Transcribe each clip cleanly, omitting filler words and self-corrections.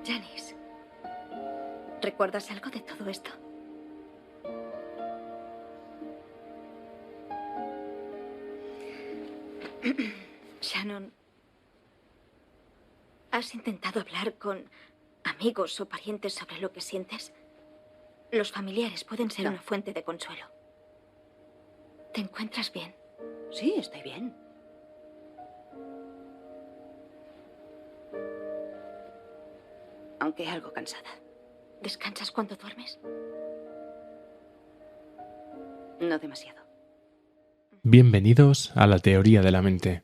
Janice, ¿recuerdas algo de todo esto? Shannon, ¿has intentado hablar con amigos o parientes sobre lo que sientes? Los familiares pueden ser una fuente de consuelo. ¿Te encuentras bien? Sí, estoy bien. Aunque algo cansada. ¿Descansas cuando duermes? No demasiado. Bienvenidos a la teoría de la mente.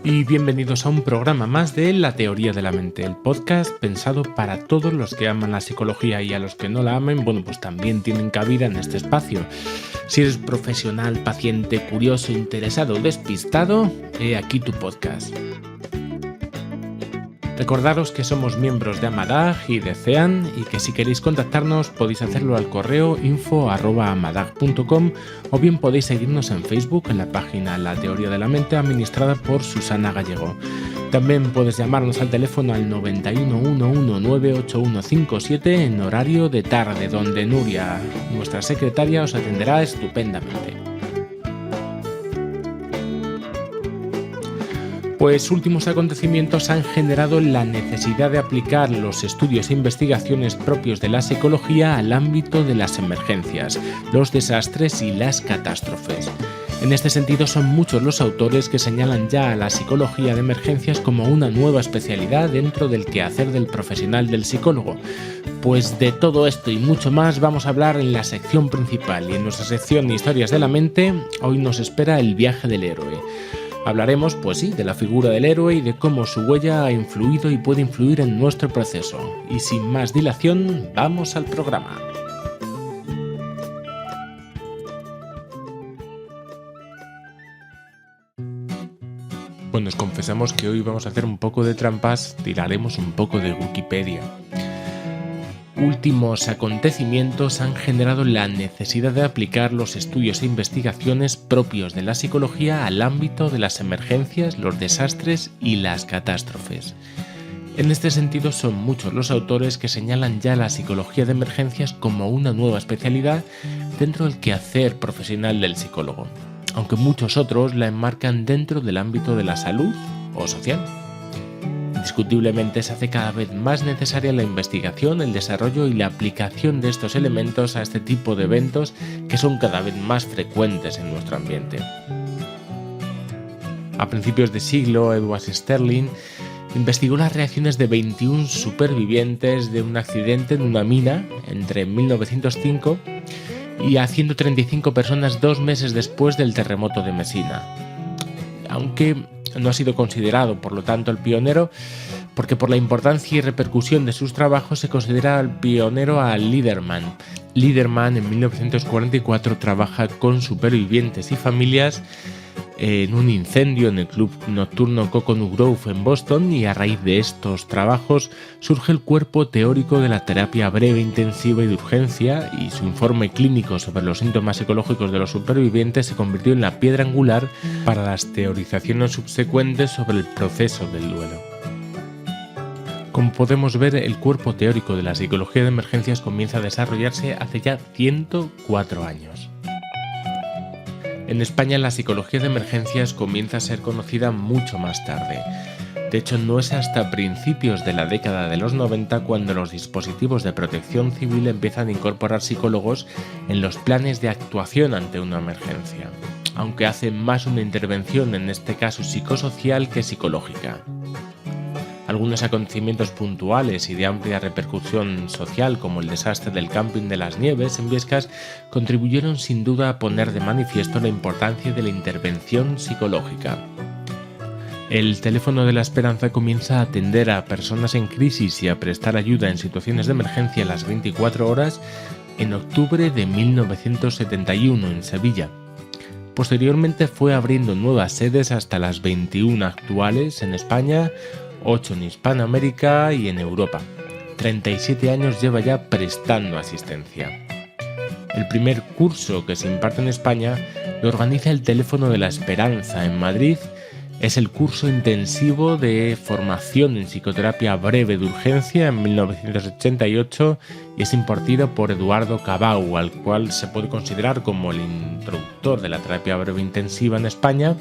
Y bienvenidos a un programa más de La Teoría de la Mente, el podcast pensado para todos los que aman la psicología, y a los que no la amen, bueno, pues también tienen cabida en este espacio. Si eres profesional, paciente, curioso, interesado o despistado, he aquí tu podcast. Recordaros que somos miembros de Amadag y de CEAN, y que si queréis contactarnos podéis hacerlo al correo info@amadag.com, o bien podéis seguirnos en Facebook en la página La Teoría de la Mente, administrada por Susana Gallego. También puedes llamarnos al teléfono al 91 119 8157 en horario de tarde, donde Nuria, nuestra secretaria, os atenderá estupendamente. Pues últimos acontecimientos han generado la necesidad de aplicar los estudios e investigaciones propios de la psicología al ámbito de las emergencias, los desastres y las catástrofes. En este sentido, son muchos los autores que señalan ya a la psicología de emergencias como una nueva especialidad dentro del quehacer del profesional del psicólogo. Pues de todo esto y mucho más vamos a hablar en la sección principal, y en nuestra sección Historias de la Mente hoy nos espera el viaje del héroe. Hablaremos, pues sí, de la figura del héroe y de cómo su huella ha influido y puede influir en nuestro proceso. Y sin más dilación, vamos al programa. Bueno, os confesamos que hoy vamos a hacer un poco de trampas, tiraremos un poco de Wikipedia. Últimos acontecimientos han generado la necesidad de aplicar los estudios e investigaciones propios de la psicología al ámbito de las emergencias, los desastres y las catástrofes. En este sentido, son muchos los autores que señalan ya la psicología de emergencias como una nueva especialidad dentro del quehacer profesional del psicólogo, aunque muchos otros la enmarcan dentro del ámbito de la salud o social. Indiscutiblemente se hace cada vez más necesaria la investigación, el desarrollo y la aplicación de estos elementos a este tipo de eventos que son cada vez más frecuentes en nuestro ambiente. A principios de siglo, Edward Sterling investigó las reacciones de 21 supervivientes de un accidente en una mina entre 1905 y a 135 personas 2 meses después del terremoto de Messina. Aunque no ha sido considerado, por lo tanto, el pionero, porque por la importancia y repercusión de sus trabajos se considera el pionero a Lederman. Lederman en 1944 trabaja con supervivientes y familias en un incendio en el club nocturno Coconut Grove en Boston, y a raíz de estos trabajos surge el cuerpo teórico de la terapia breve, intensiva y de urgencia, y su informe clínico sobre los síntomas psicológicos de los supervivientes se convirtió en la piedra angular para las teorizaciones subsecuentes sobre el proceso del duelo. Como podemos ver, el cuerpo teórico de la psicología de emergencias comienza a desarrollarse hace ya 104 años. En España, la psicología de emergencias comienza a ser conocida mucho más tarde. De hecho, no es hasta principios de la década de los 90 cuando los dispositivos de protección civil empiezan a incorporar psicólogos en los planes de actuación ante una emergencia, aunque hacen más una intervención, en este caso psicosocial, que psicológica. Algunos acontecimientos puntuales y de amplia repercusión social, como el desastre del camping de las Nieves en Biescas, contribuyeron sin duda a poner de manifiesto la importancia de la intervención psicológica. El teléfono de la esperanza comienza a atender a personas en crisis y a prestar ayuda en situaciones de emergencia a las 24 horas en octubre de 1971 en Sevilla. Posteriormente fue abriendo nuevas sedes hasta las 21 actuales en España, 8 en Hispanoamérica y en Europa. 37 años lleva ya prestando asistencia. El primer curso que se imparte en España lo organiza el Teléfono de la Esperanza en Madrid. Es el curso intensivo de formación en psicoterapia breve de urgencia en 1988 y es impartido por Eduardo Cabau, al cual se puede considerar como el introductor de la terapia breve intensiva en España,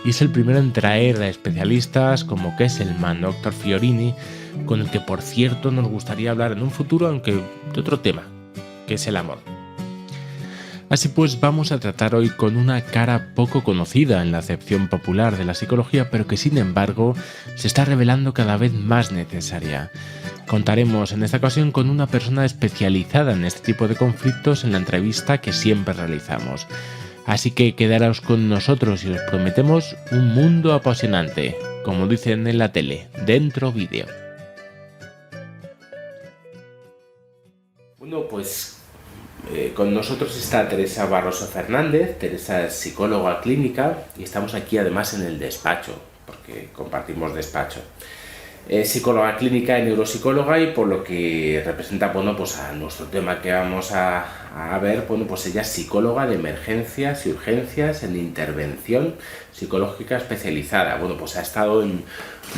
y es el primero en traer a especialistas como Kesselman o Dr. Fiorini, con el que por cierto nos gustaría hablar en un futuro, aunque de otro tema, que es el amor. Así pues, vamos a tratar hoy con una cara poco conocida en la acepción popular de la psicología, pero que sin embargo se está revelando cada vez más necesaria. Contaremos en esta ocasión con una persona especializada en este tipo de conflictos en la entrevista que siempre realizamos. Así que quedaros con nosotros y os prometemos un mundo apasionante, como dicen en la tele, dentro vídeo. Bueno, pues con nosotros está Teresa Barroso Fernández. Teresa es psicóloga clínica y estamos aquí además en el despacho, porque compartimos despacho. Es psicóloga clínica y neuropsicóloga y por lo que representa, bueno, pues a nuestro tema que vamos a ver, bueno, pues ella es psicóloga de emergencias y urgencias en intervención psicológica especializada. Bueno, pues ha estado en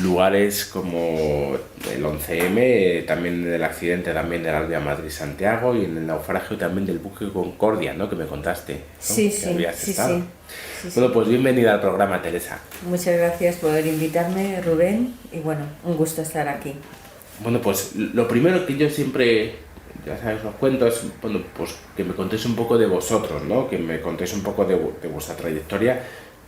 lugares como el 11M, también del accidente también de la Alvia Madrid-Santiago y en el naufragio también del buque Concordia, ¿no? Que me contaste, ¿no? Sí, que sí, habías estado. Sí. Bueno, pues bienvenida al programa, Teresa. Muchas gracias por invitarme, Rubén, y bueno, un gusto estar aquí. Bueno, pues lo primero que yo siempre, ya sabes, os cuento es, bueno, pues que me contéis un poco de vosotros, ¿no? Que me contéis un poco de vuestra trayectoria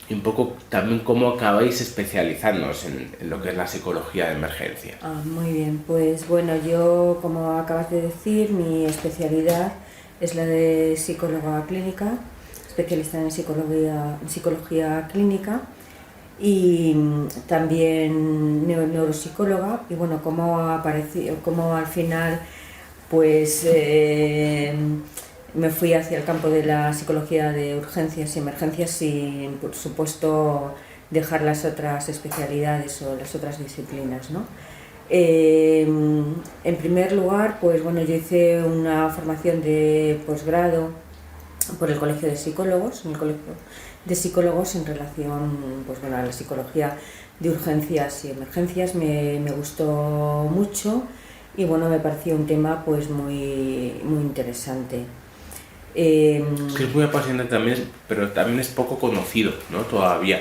y un poco también cómo acabáis especializándoos en lo que es la psicología de emergencia. Muy bien, pues bueno, yo, como acabas de decir, mi especialidad es la de psicóloga clínica, especialista en psicología clínica y también neuropsicóloga. Y bueno, como al final pues me fui hacia el campo de la psicología de urgencias y emergencias sin, por supuesto, dejar las otras especialidades o las otras disciplinas, ¿no? En primer lugar, pues bueno, yo hice una formación de posgrado por el Colegio de Psicólogos, en el Colegio de Psicólogos en relación, pues bueno, a la psicología de urgencias y emergencias. Me gustó mucho y bueno, me pareció un tema pues muy interesante. Es que es muy apasionante también, pero también es poco conocido, ¿no? Todavía.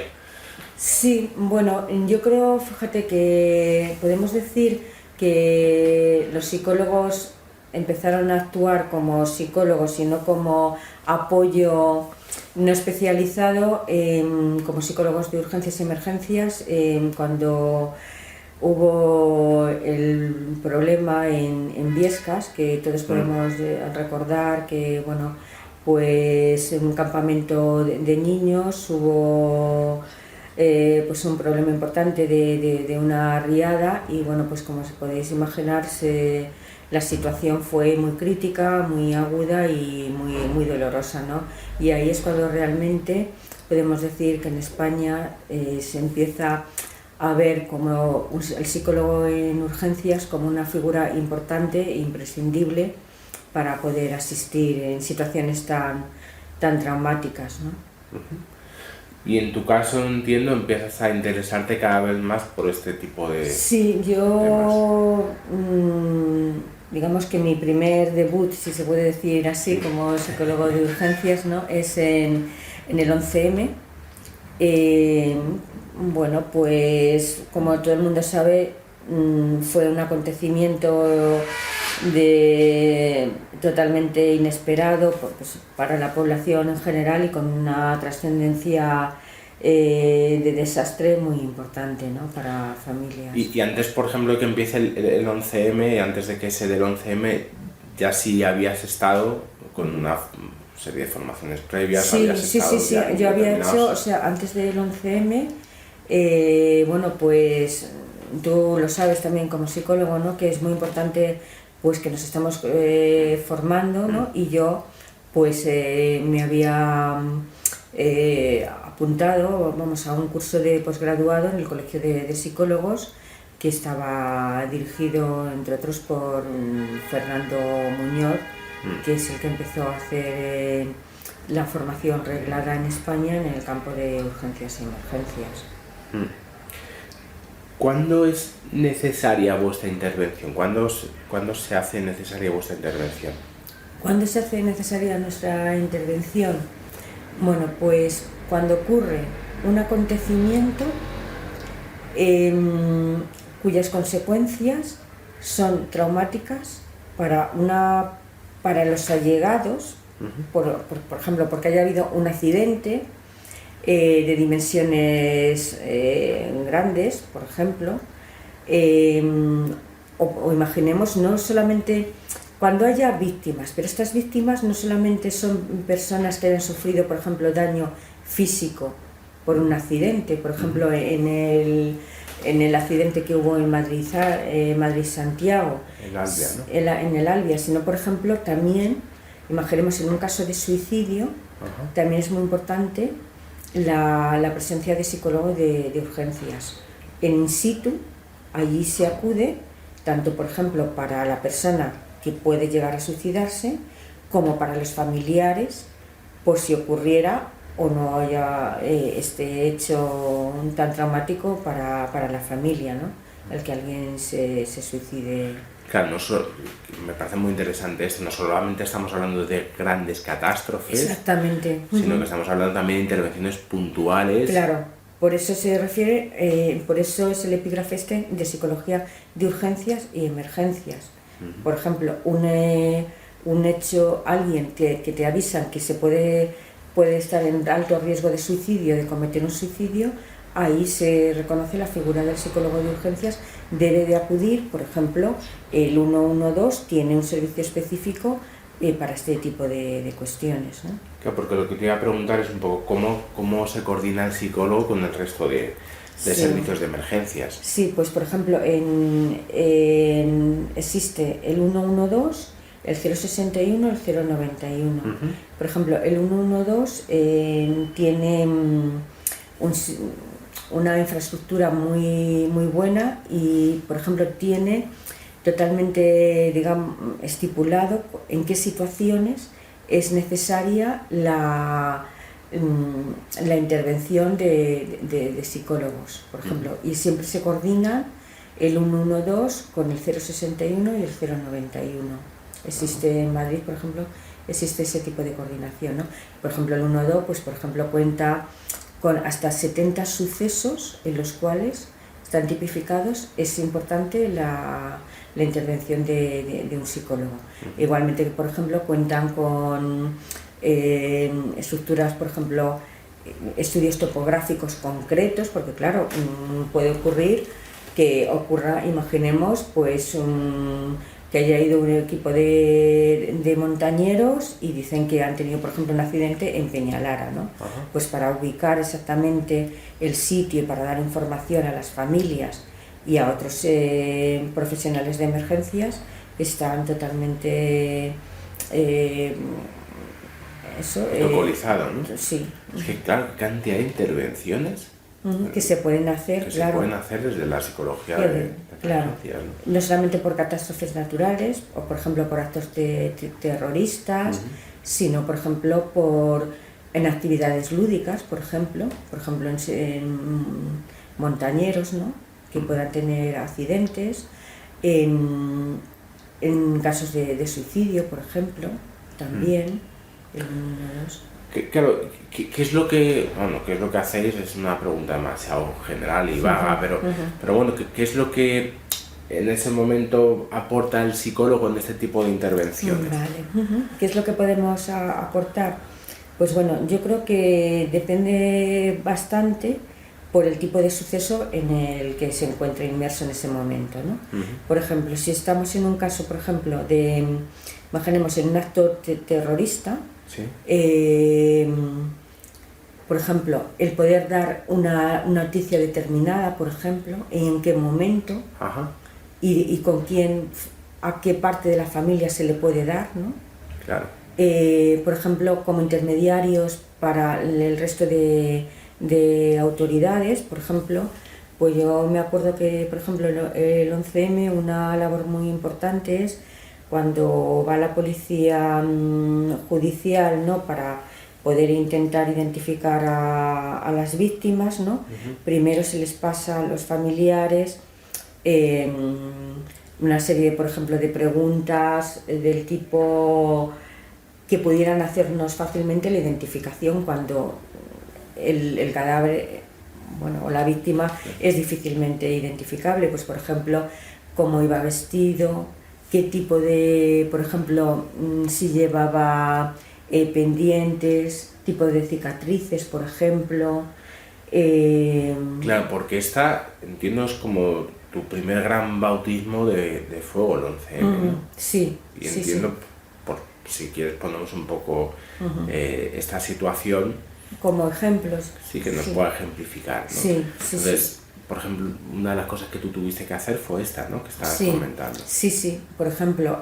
Sí, bueno, yo creo, fíjate que podemos decir que los psicólogos empezaron a actuar como psicólogos y no como apoyo no especializado, como psicólogos de urgencias y emergencias, cuando hubo el problema en Biescas, que todos podemos recordar que, bueno, pues en un campamento de niños hubo pues un problema importante de una riada y bueno, pues como podéis imaginar, la situación fue muy crítica, muy aguda y muy dolorosa, ¿no? Y ahí es cuando realmente podemos decir que en España se empieza a ver como el psicólogo en urgencias como una figura importante e imprescindible para poder asistir en situaciones tan traumáticas, ¿no? Y en tu caso, entiendo, empiezas a interesarte cada vez más por este tipo de Sí, yo digamos que mi primer debut, si se puede decir así, como psicólogo de urgencias, ¿no? Es en el 11M. Bueno, pues como todo el mundo sabe, fue un acontecimiento totalmente inesperado pues, para la población en general y con una trascendencia de desastre muy importante, ¿no? Para familias. Y antes, por ejemplo, de que empiece el 11M, antes de que se dé el 11M, ya sí habías estado con una serie de formaciones previas. Sí, habías sí, estado sí, ya en yo había determinados- hecho, o sea, antes del 11M, bueno, pues tú lo sabes también como psicólogo, ¿no? Que es muy importante pues que nos estamos formando, ¿no? Y yo pues me había apuntado, vamos, a un curso de posgraduado en el Colegio de Psicólogos que estaba dirigido, entre otros, por Fernando Muñoz, que es el que empezó a hacer la formación reglada en España en el campo de urgencias y emergencias. ¿Cuándo es necesaria vuestra intervención? ¿Cuándo se hace necesaria vuestra intervención? ¿Cuándo se hace necesaria nuestra intervención? Bueno, pues cuando ocurre un acontecimiento cuyas consecuencias son traumáticas para los allegados, por ejemplo, porque haya habido un accidente de dimensiones grandes, por ejemplo, o imaginemos no solamente cuando haya víctimas, pero estas víctimas no solamente son personas que hayan sufrido, por ejemplo, daño físico por un accidente, por ejemplo, en el accidente que hubo en Madrid-Santiago, El Albia, ¿no? en el Albia, sino, por ejemplo, también, imaginemos en un caso de suicidio, también es muy importante la presencia de psicólogos de urgencias. En in situ, allí se acude, tanto, por ejemplo, para la persona que puede llegar a suicidarse, como para los familiares, por si ocurriera o no haya este hecho tan traumático para la familia, ¿no? El que alguien se suicide. Claro, me parece muy interesante esto. No solamente estamos hablando de grandes catástrofes, Exactamente. sino que estamos hablando también de intervenciones puntuales. Claro, por eso se refiere, por eso es el epígrafe este de psicología de urgencias y emergencias. Por ejemplo, un hecho, alguien que te avisan que se puede estar en alto riesgo de suicidio, de cometer un suicidio, ahí se reconoce la figura del psicólogo de urgencias, debe de acudir, por ejemplo, el 112 tiene un servicio específico para este tipo de cuestiones, ¿no? Claro, porque lo que te iba a preguntar es un poco cómo se coordina el psicólogo con el resto de Sí. servicios de emergencias. Sí, pues por ejemplo, existe el 112, el 061, el 091. Por ejemplo, el 112 tiene una infraestructura muy, muy buena y, por ejemplo, tiene totalmente, digamos, estipulado en qué situaciones es necesaria la intervención de psicólogos, por ejemplo, y siempre se coordinan el 112 con el 061 y el 091. Existe en Madrid, por ejemplo, existe ese tipo de coordinación, ¿no? Por ejemplo, el 112, pues, por ejemplo, cuenta con hasta 70 sucesos en los cuales están tipificados. Es importante la intervención de un psicólogo. Igualmente, por ejemplo, cuentan con estructuras, por ejemplo, estudios topográficos concretos, porque claro, puede ocurrir que ocurra, imaginemos, pues que haya ido un equipo de montañeros y dicen que han tenido, por ejemplo, un accidente en Peñalara, ¿no? Pues para ubicar exactamente el sitio y para dar información a las familias y a otros profesionales de emergencias, están totalmente Localizado, ¿no? Sí. Es que claro, qué cantidad de intervenciones que se pueden hacer, que claro. se pueden hacer desde la psicología Claro, emergencias, no solamente por catástrofes naturales o por ejemplo por actos terroristas, sino por ejemplo en actividades lúdicas, por ejemplo en montañeros, ¿no? Que puedan tener accidentes, en casos de suicidio, por ejemplo, también. Claro, ¿qué es lo que hacéis? Es una pregunta demasiado general y vaga, pero bueno, ¿qué es lo que en ese momento aporta el psicólogo en este tipo de intervenciones? Vale. ¿Qué es lo que podemos aportar? Pues bueno, yo creo que depende bastante por el tipo de suceso en el que se encuentra inmerso en ese momento, ¿no? Por ejemplo, si estamos en un caso, por ejemplo, imaginemos en un acto terrorista, Sí. Por ejemplo, el poder dar una noticia determinada, por ejemplo, en qué momento Ajá. y con quién, a qué parte de la familia se le puede dar, ¿no? Claro. Por ejemplo, como intermediarios para el resto de autoridades, por ejemplo, pues yo me acuerdo que, por ejemplo, el 11M, una labor muy importante es cuando va la policía judicial, ¿no?, para poder intentar identificar a las víctimas, ¿no? Primero se les pasa a los familiares una serie, por ejemplo, de preguntas del tipo que pudieran hacernos fácilmente la identificación cuando el cadáver, bueno, o la víctima es difícilmente identificable. Pues, por ejemplo, cómo iba vestido, qué tipo de, por ejemplo, si llevaba pendientes, tipo de cicatrices, por ejemplo. Claro, porque esta, entiendo, es como tu primer gran bautismo de fuego, el 11M, ¿no? Sí. Y sí, entiendo, sí. Si quieres ponemos un poco esta situación, Como ejemplos. sí, que nos pueda ejemplificar, ¿no? Sí, Entonces, por ejemplo, una de las cosas que tú tuviste que hacer fue esta, ¿no?, que estabas comentando. Sí. Por ejemplo,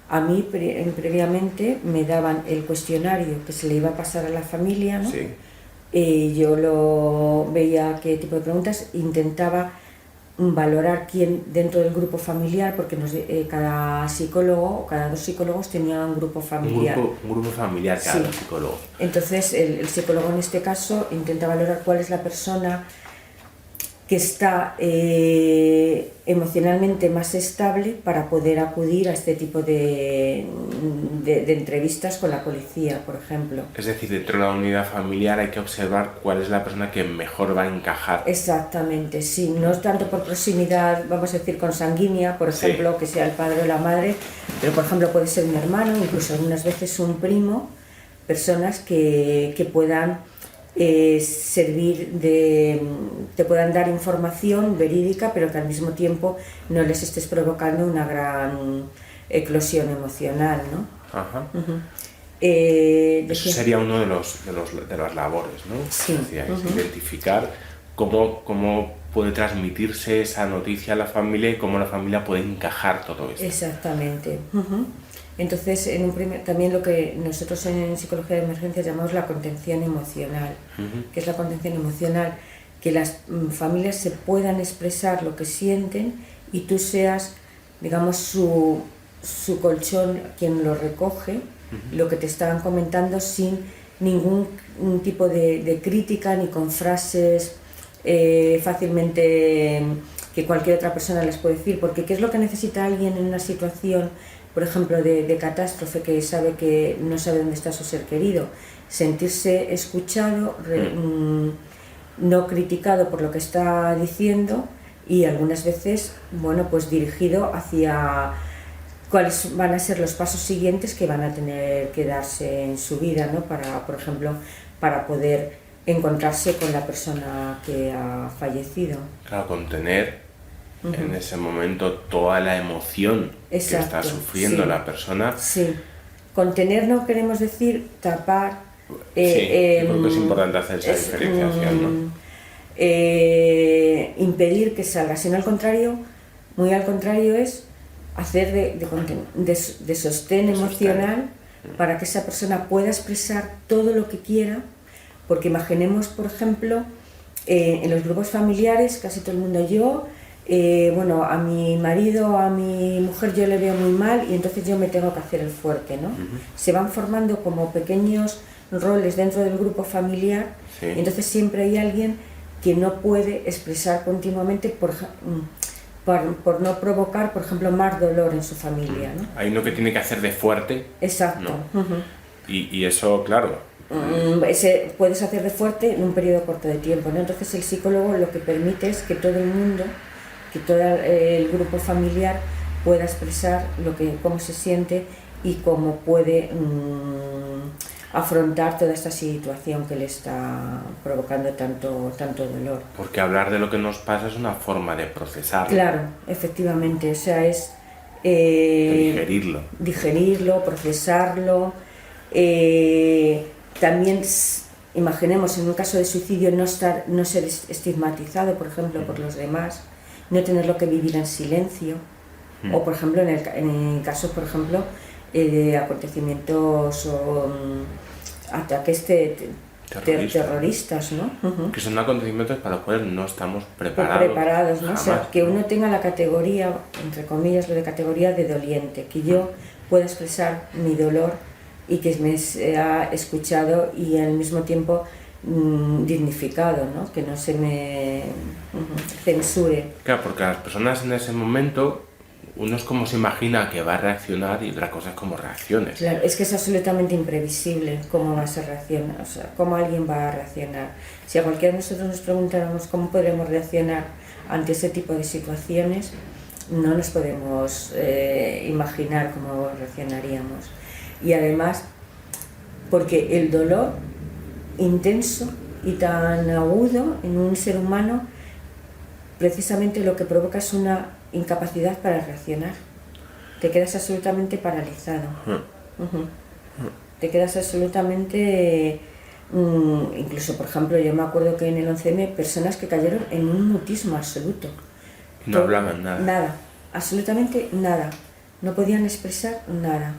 a mí previamente me daban el cuestionario que se le iba a pasar a la familia, ¿no? Sí. Yo lo veía qué tipo de preguntas, intentaba valorar quién dentro del grupo familiar, porque cada psicólogo o cada 2 psicólogos tenía un grupo familiar. Un grupo familiar cada Sí. 2 psicólogos. Entonces el psicólogo en este caso intenta valorar cuál es la persona que está emocionalmente más estable para poder acudir a este tipo de entrevistas con la policía, por ejemplo. Es decir, dentro de la unidad familiar hay que observar cuál es la persona que mejor va a encajar. Exactamente, sí, no es tanto por proximidad, vamos a decir, consanguínea, por ejemplo, que sea el padre o la madre, pero por ejemplo puede ser un hermano, incluso algunas veces un primo, personas que puedan servir te puedan dar información verídica, pero que al mismo tiempo no les estés provocando una gran eclosión emocional, ¿no? Ajá. Eso sería uno de las labores, ¿no? Sí. Identificar cómo puede transmitirse esa noticia a la familia y cómo la familia puede encajar todo esto. Exactamente. Entonces, también lo que nosotros en psicología de emergencias llamamos la contención emocional, que es la contención emocional, que las familias se puedan expresar lo que sienten y tú seas, digamos, su colchón quien lo recoge, lo que te estaban comentando sin ningún tipo de crítica ni con frases fácilmente que cualquier otra persona les puede decir, porque ¿qué es lo que necesita alguien en una situación, por ejemplo, de catástrofe, que sabe que no sabe dónde está su ser querido? Sentirse escuchado, no criticado por lo que está diciendo y algunas veces, bueno, pues dirigido hacia cuáles van a ser los pasos siguientes que van a tener que darse en su vida, ¿no? Para, por ejemplo, para poder encontrarse con la persona que ha fallecido. Claro, contener en ese momento toda la emoción que está sufriendo la persona. Sí, contener no queremos decir tapar. Sí, creo que es importante hacer esa diferenciación, ¿no? Impedir que salga, sino al contrario, muy al contrario, es hacer de sostén emocional para que esa persona pueda expresar todo lo que quiera, porque imaginemos, por ejemplo, en los grupos familiares, casi todo el mundo, bueno, a mi marido, a mi mujer yo le veo muy mal y entonces yo me tengo que hacer el fuerte, ¿no? Se van formando como pequeños roles dentro del grupo familiar, y entonces siempre hay alguien que no puede expresar continuamente por no provocar, por ejemplo, más dolor en su familia, ¿no? Hay uno que tiene que hacer de fuerte. Exacto. ¿No? Y eso, claro. Puedes hacer de fuerte en un periodo corto de tiempo, ¿no? Entonces el psicólogo lo que permite es que todo el mundo, que todo el grupo familiar pueda expresar cómo se siente y cómo puede afrontar toda esta situación que le está provocando tanto dolor. Porque hablar de lo que nos pasa es una forma de procesarlo. Claro, efectivamente, o sea, es digerirlo, procesarlo. También imaginemos en un caso de suicidio no ser estigmatizado, por ejemplo, por los demás, no tenerlo que vivir en silencio, o por ejemplo en el caso, por ejemplo, de acontecimientos o ataques terroristas, ¿no? Que son acontecimientos para los cuales no estamos preparados, ¿no? O sea, que uno tenga la categoría, entre comillas, lo de categoría de doliente, que yo pueda expresar mi dolor y que me sea escuchado y al mismo tiempo dignificado, ¿no? Que no se me censure. Claro, porque las personas en ese momento, uno es como se imagina que va a reaccionar y otra cosa es cómo reacciones. Claro, es que es absolutamente imprevisible cómo va a ser reaccionar, o sea, cómo alguien va a reaccionar. Si a cualquiera de nosotros nos preguntáramos cómo podremos reaccionar ante ese tipo de situaciones, no nos podemos imaginar cómo reaccionaríamos. Y además, porque el dolor intenso y tan agudo en un ser humano, precisamente lo que provoca es una incapacidad para reaccionar. Te quedas absolutamente paralizado. Te quedas absolutamente... incluso, por ejemplo, yo me acuerdo que en el 11M personas que cayeron en un mutismo absoluto. No hablaban nada. Nada, absolutamente nada. No podían expresar nada.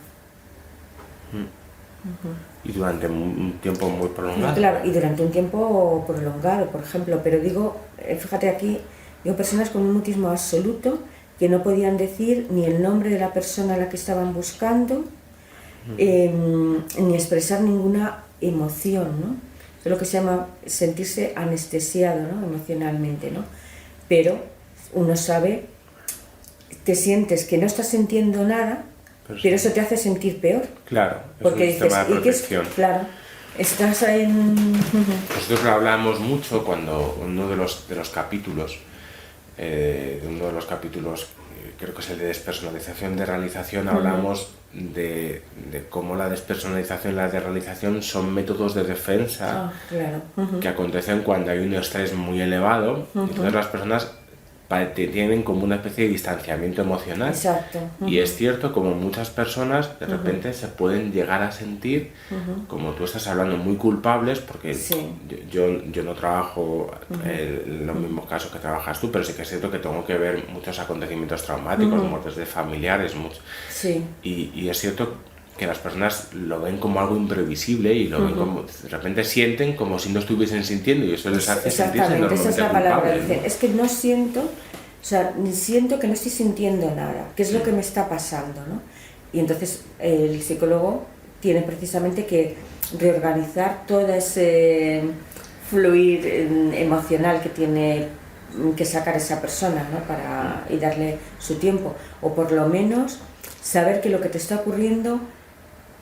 Y durante un tiempo muy prolongado. Claro, y durante un tiempo prolongado, por ejemplo. Pero digo, fíjate aquí, digo personas con un mutismo absoluto que no podían decir ni el nombre de la persona a la que estaban buscando, ni expresar ninguna emoción, ¿no? Es lo que se llama sentirse anestesiado, ¿no? Emocionalmente, ¿no? Pero uno sabe, te sientes que no estás sintiendo nada, pero eso te hace sentir peor. Claro, es porque un sistema de protección. Claro, estás en... Nosotros lo hablamos mucho cuando uno de los capítulos, creo que es el de despersonalización de realización, hablamos de cómo la despersonalización y la desrealización son métodos de defensa que acontecen cuando hay un estrés muy elevado. Entonces las personas tienen como una especie de distanciamiento emocional. Exacto. Y es cierto, como muchas personas de repente se pueden llegar a sentir, como tú estás hablando, muy culpables, porque yo no trabajo en los mismos casos que trabajas tú, pero sí que es cierto que tengo que ver muchos acontecimientos traumáticos, muertes de familiares, y es cierto que las personas lo ven como algo imprevisible y lo ven como, de repente sienten como si no estuviesen sintiendo, y eso les hace sentirse enormemente esa es la palabra, culpables, ¿no? Es que no siento, o sea, siento que no estoy sintiendo nada, ¿qué es lo que me está pasando, no? Y entonces el psicólogo tiene precisamente que reorganizar todo ese fluir emocional que tiene que sacar esa persona, ¿no? Y darle su tiempo, o por lo menos saber que lo que te está ocurriendo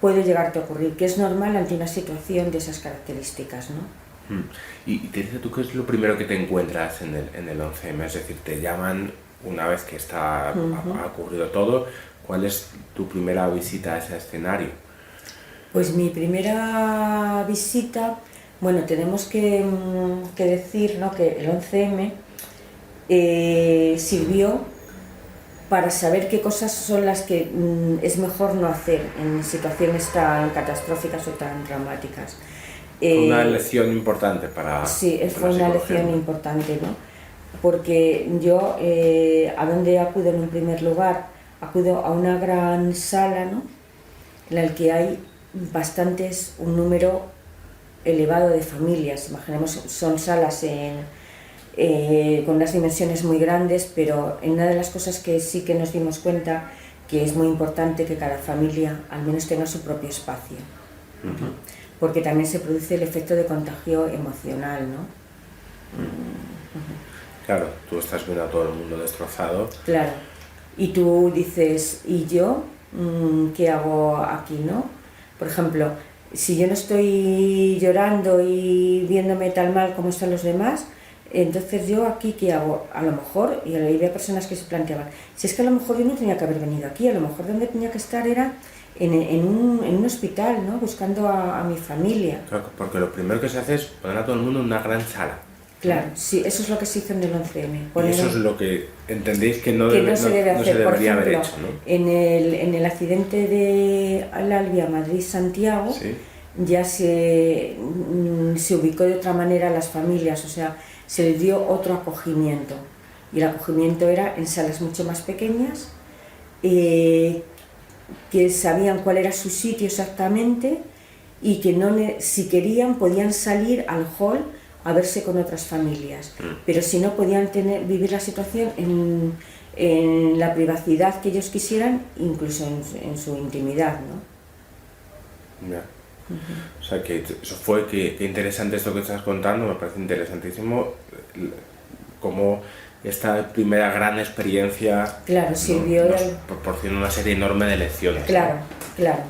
puede llegarte a ocurrir, que es normal ante una situación de esas características, ¿no? Y Teresa, ¿tú qué es lo primero que te encuentras en el 11M? Es decir, te llaman una vez que ha ocurrido todo. ¿Cuál es tu primera visita a ese escenario? Pues mi primera visita, bueno, tenemos que decir, ¿no?, que el 11M sirvió para saber qué cosas son las que es mejor no hacer en situaciones tan catastróficas o tan dramáticas. Una lección importante para... Sí, fue una lección importante, ¿no? Porque yo, ¿a dónde acudo en un primer lugar? Acudo a una gran sala, ¿no?, en la que hay un número elevado de familias. Imaginemos, son salas con unas dimensiones muy grandes, pero en una de las cosas que sí que nos dimos cuenta que es muy importante que cada familia al menos tenga su propio espacio, porque también se produce el efecto de contagio emocional, ¿no? Claro, tú estás viendo a todo el mundo destrozado. Claro, y tú dices, ¿y yo qué hago aquí, no? Por ejemplo, si yo no estoy llorando y viéndome tan mal como están los demás, entonces yo aquí ¿qué hago? A lo mejor, y había personas que se planteaban, si es que a lo mejor yo no tenía que haber venido aquí, a lo mejor donde tenía que estar era en un hospital, ¿no? Buscando a mi familia. Claro, porque lo primero que se hace es poner a todo el mundo en una gran sala. Claro, sí, eso es lo que se hizo en el 11M. Y eso es lo que entendéis que no, que no se debe hacer. debería por ejemplo, haber hecho, ¿no? en el accidente de Alvia Madrid-Santiago, Sí. ya se ubicó de otra manera a las familias, o sea, se les dio otro acogimiento. Y el acogimiento era en salas mucho más pequeñas, que sabían cuál era su sitio exactamente y que si querían podían salir al hall a verse con otras familias, pero si no podían vivir la situación en la privacidad que ellos quisieran, incluso en su intimidad, ¿no? Ya. O sea, que eso fue, que interesante esto que estás contando, me parece interesantísimo cómo esta primera gran experiencia, claro, sirvió nos proporciona una serie enorme de lecciones. Claro, claro,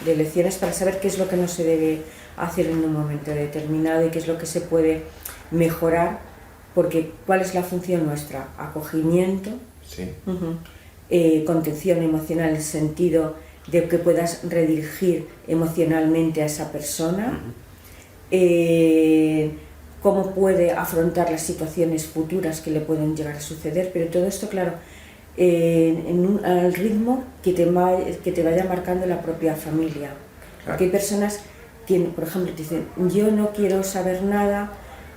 de lecciones para saber qué es lo que no se debe hacer en un momento determinado y qué es lo que se puede mejorar, porque ¿cuál es la función nuestra? Acogimiento, Sí. Contención emocional en el sentido de que puedas redirigir emocionalmente a esa persona, cómo puede afrontar las situaciones futuras que le pueden llegar a suceder, pero todo esto, claro, al ritmo que te vaya marcando la propia familia. Claro. Porque hay personas que, por ejemplo, te dicen, yo no quiero saber nada,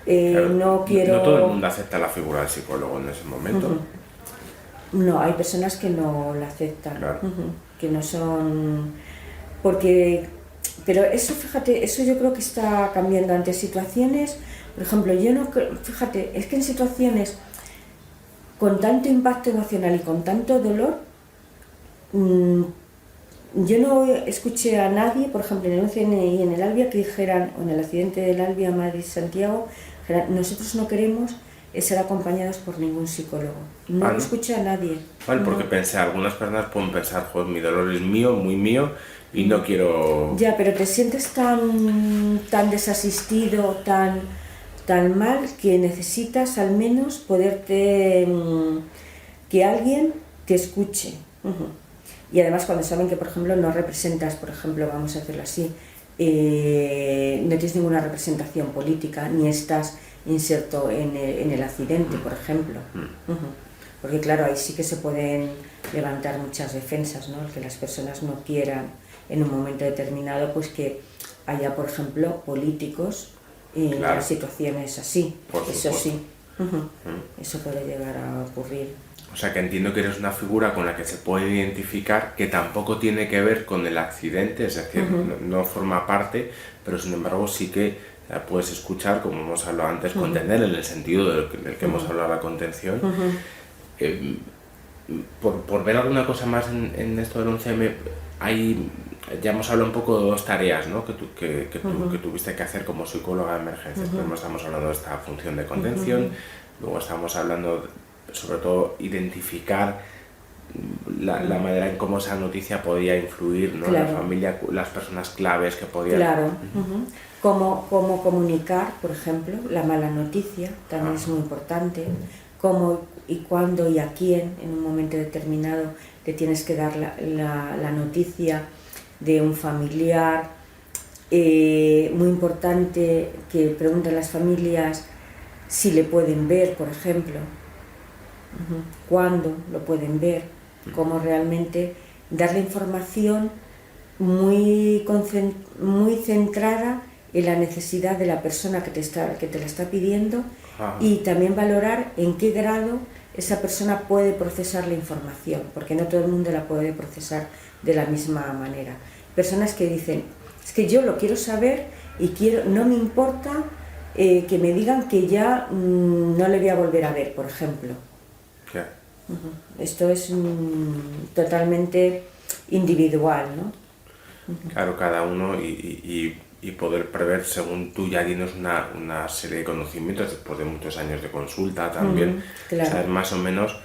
Claro, no quiero... No todo el mundo acepta la figura del psicólogo en ese momento. No, hay personas que no la aceptan, Claro. que no son... Porque... Pero eso, fíjate, eso yo creo que está cambiando ante situaciones, por ejemplo, fíjate, es que en situaciones con tanto impacto emocional y con tanto dolor, yo no escuché a nadie, por ejemplo, en el 11M y en el Alvia, que dijeran, o en el accidente del Alvia Madrid-Santiago, nosotros no queremos ser acompañados por ningún psicólogo. No lo escuché a nadie. Vale, porque pensé, algunas personas pueden pensar, joder, mi dolor es mío, muy mío, y no quiero... Ya, pero te sientes tan desasistido, tan mal, que necesitas al menos poderte... que alguien te escuche. Y además cuando saben que, por ejemplo, no representas, por ejemplo, vamos a hacerlo así, no tienes ninguna representación política, ni estás inserto en el accidente, por ejemplo. Porque claro, ahí sí que se pueden levantar muchas defensas, ¿no? El que las personas no quieran en un momento determinado, pues que haya, por ejemplo, políticos en Claro. situaciones así. Por Eso supuesto. sí, eso puede llegar a ocurrir. O sea, que entiendo que eres una figura con la que se puede identificar, que tampoco tiene que ver con el accidente, es decir, no forma parte, pero sin embargo sí que la puedes escuchar, como hemos hablado antes, contener en el sentido del que hemos hablado, la contención. Por ver alguna cosa más en esto del 11M, ya hemos hablado un poco de dos tareas, ¿no? que tuviste que hacer como psicóloga de emergencias. Primero estamos hablando de esta función de contención, luego estamos hablando sobre todo identificar la manera en cómo esa noticia podía influir, ¿no? Claro. En la familia, las personas claves que podían... Claro. Cómo comunicar, por ejemplo, la mala noticia, también es muy importante. Cómo y cuándo y a quién en un momento determinado le tienes que dar la noticia de un familiar. Muy importante que pregunten las familias si le pueden ver, por ejemplo. Cuándo lo pueden ver, cómo realmente dar la información muy centrada en la necesidad de la persona que te la está pidiendo. Y también valorar en qué grado esa persona puede procesar la información, porque no todo el mundo la puede procesar de la misma manera. Personas que dicen, es que yo lo quiero saber y no me importa que me digan que ya no le voy a volver a ver, por ejemplo. Claro. Esto es totalmente individual, ¿no? Claro, cada uno y poder prever según tú ya tienes una serie de conocimientos después de muchos años de consulta también, claro. saber más o menos...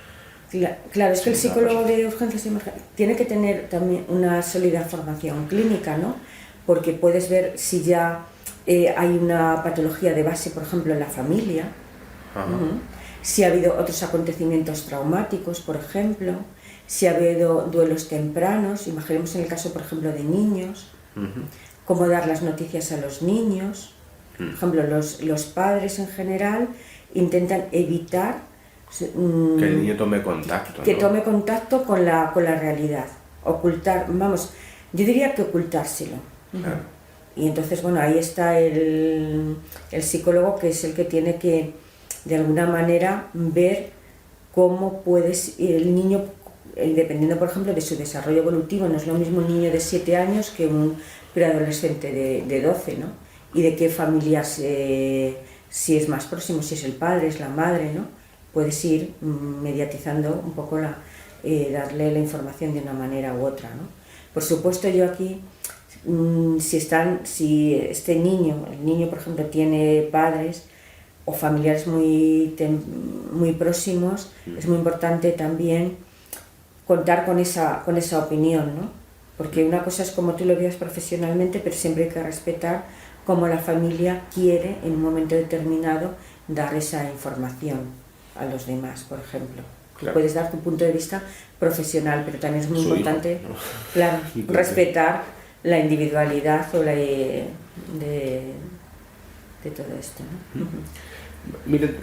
Claro, es que el psicólogo de urgencias y emergencias tiene que tener también una sólida formación clínica, ¿no? Porque puedes ver si ya hay una patología de base, por ejemplo, en la familia, si ha habido otros acontecimientos traumáticos, por ejemplo, si ha habido duelos tempranos, imaginemos en el caso, por ejemplo, de niños, cómo dar las noticias a los niños. Por ejemplo, los padres en general intentan evitar que el niño tome contacto. Que ¿no? tome contacto con la realidad. Ocultar, vamos, yo diría que ocultárselo. Claro. Y entonces, bueno, ahí está el psicólogo, que es el que tiene que, de alguna manera, ver cómo puedes, el niño, dependiendo, por ejemplo, de su desarrollo evolutivo, no es lo mismo un niño de 7 años que un preadolescente de 12, ¿no? Y de qué familias, si es más próximo, si es el padre, es la madre, ¿no? Puedes ir mediatizando un poco, darle la información de una manera u otra, ¿no? Por supuesto, yo aquí, si este niño, el niño, por ejemplo, tiene padres o familiares muy próximos, es muy importante también contar con esa opinión, ¿no? Porque una cosa es como tú lo veas profesionalmente, pero siempre hay que respetar cómo la familia quiere en un momento determinado dar esa información a los demás, por ejemplo. Claro. Puedes dar tu punto de vista profesional, pero también es muy importante, hijo, ¿no? Claro, respetar la individualidad o de todo esto, ¿no? Mire,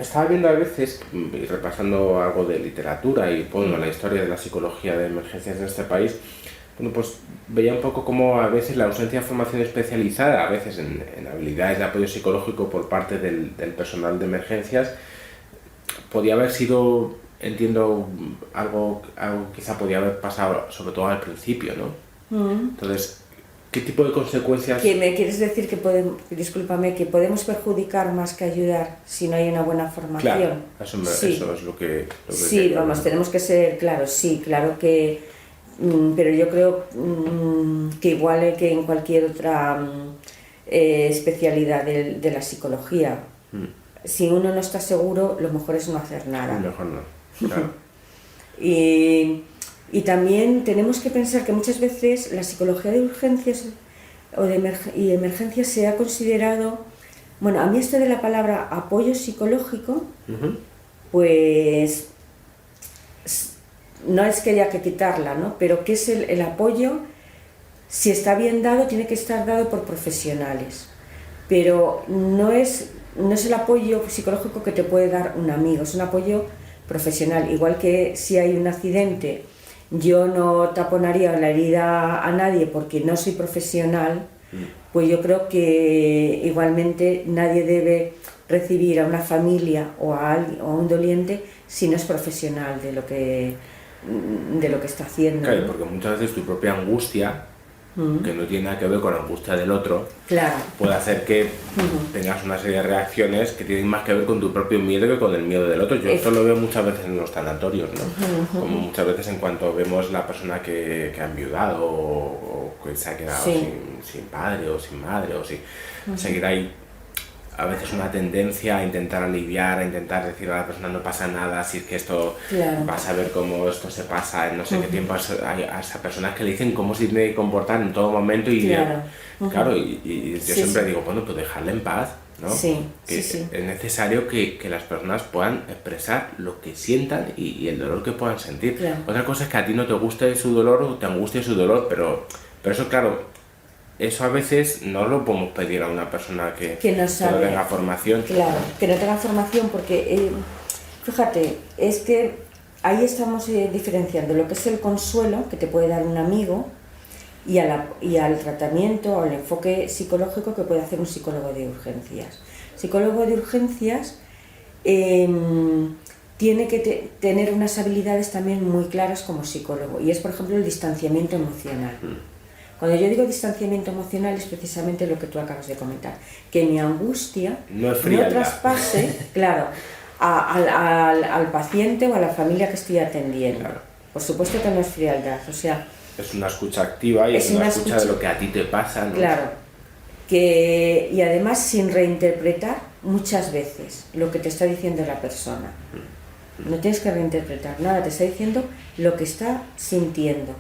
estaba viendo a veces, y repasando algo de literatura y bueno, la historia de la psicología de emergencias en este país, bueno, pues veía un poco cómo a veces la ausencia de formación especializada, a veces en habilidades de apoyo psicológico por parte del personal de emergencias, podía haber sido, entiendo, algo quizá podía haber pasado sobre todo al principio, ¿no? Entonces, ¿qué tipo de consecuencias? ¿Qué me quieres decir? Que discúlpame, que podemos perjudicar más que ayudar si no hay una buena formación. Claro, eso es lo que sí, vamos, tenemos que ser claros, sí, claro que, pero yo creo que igual que en cualquier otra especialidad de la psicología, si uno no está seguro, lo mejor es no hacer nada. Mejor no, claro. Y también tenemos que pensar que muchas veces la psicología de urgencias y emergencias se ha considerado, bueno, a mí esto de la palabra apoyo psicológico, pues no es que haya que quitarla, ¿no? Pero que es el apoyo, si está bien dado, tiene que estar dado por profesionales, pero no es el apoyo psicológico que te puede dar un amigo, es un apoyo profesional, igual que si hay un accidente. Yo no taponaría la herida a nadie porque no soy profesional, pues yo creo que igualmente nadie debe recibir a una familia o a un doliente si no es profesional de lo que está haciendo. Claro, porque muchas veces tu propia angustia, que no tiene nada que ver con la angustia del otro, claro, puede hacer que tengas una serie de reacciones que tienen más que ver con tu propio miedo que con el miedo del otro. Yo esto lo veo muchas veces en los tanatorios, ¿no? Como muchas veces en cuanto vemos la persona que ha enviudado o que se ha quedado sin padre o sin madre, o seguir ahí a veces una tendencia a intentar aliviar, a intentar decir a la persona no pasa nada, si es que esto vas a ver cómo esto se pasa en no sé qué tiempo. Hay a esas personas que le dicen cómo se tiene que comportar en todo momento y claro, y yo siempre digo, bueno, pues dejarle en paz, ¿no? Es necesario que las personas puedan expresar lo que sientan y el dolor que puedan sentir. Otra cosa es que a ti no te guste su dolor o te angustie su dolor, pero eso, claro, eso a veces no lo podemos pedir a una persona que no tenga formación. Claro, que no tenga formación, porque fíjate, es que ahí estamos diferenciando lo que es el consuelo que te puede dar un amigo y al tratamiento o al enfoque psicológico que puede hacer un psicólogo de urgencias. Psicólogo de urgencias tiene que tener unas habilidades también muy claras como psicólogo, y es, por ejemplo, el distanciamiento emocional. Cuando yo digo distanciamiento emocional es precisamente lo que tú acabas de comentar, que mi angustia no traspase, claro, al paciente o a la familia que estoy atendiendo. Claro. Por supuesto que no es frialdad, o sea... Es una escucha activa y es una escucha de lo que a ti te pasa, ¿no? Claro, y además sin reinterpretar muchas veces lo que te está diciendo la persona. No tienes que reinterpretar nada, te está diciendo lo que está sintiendo.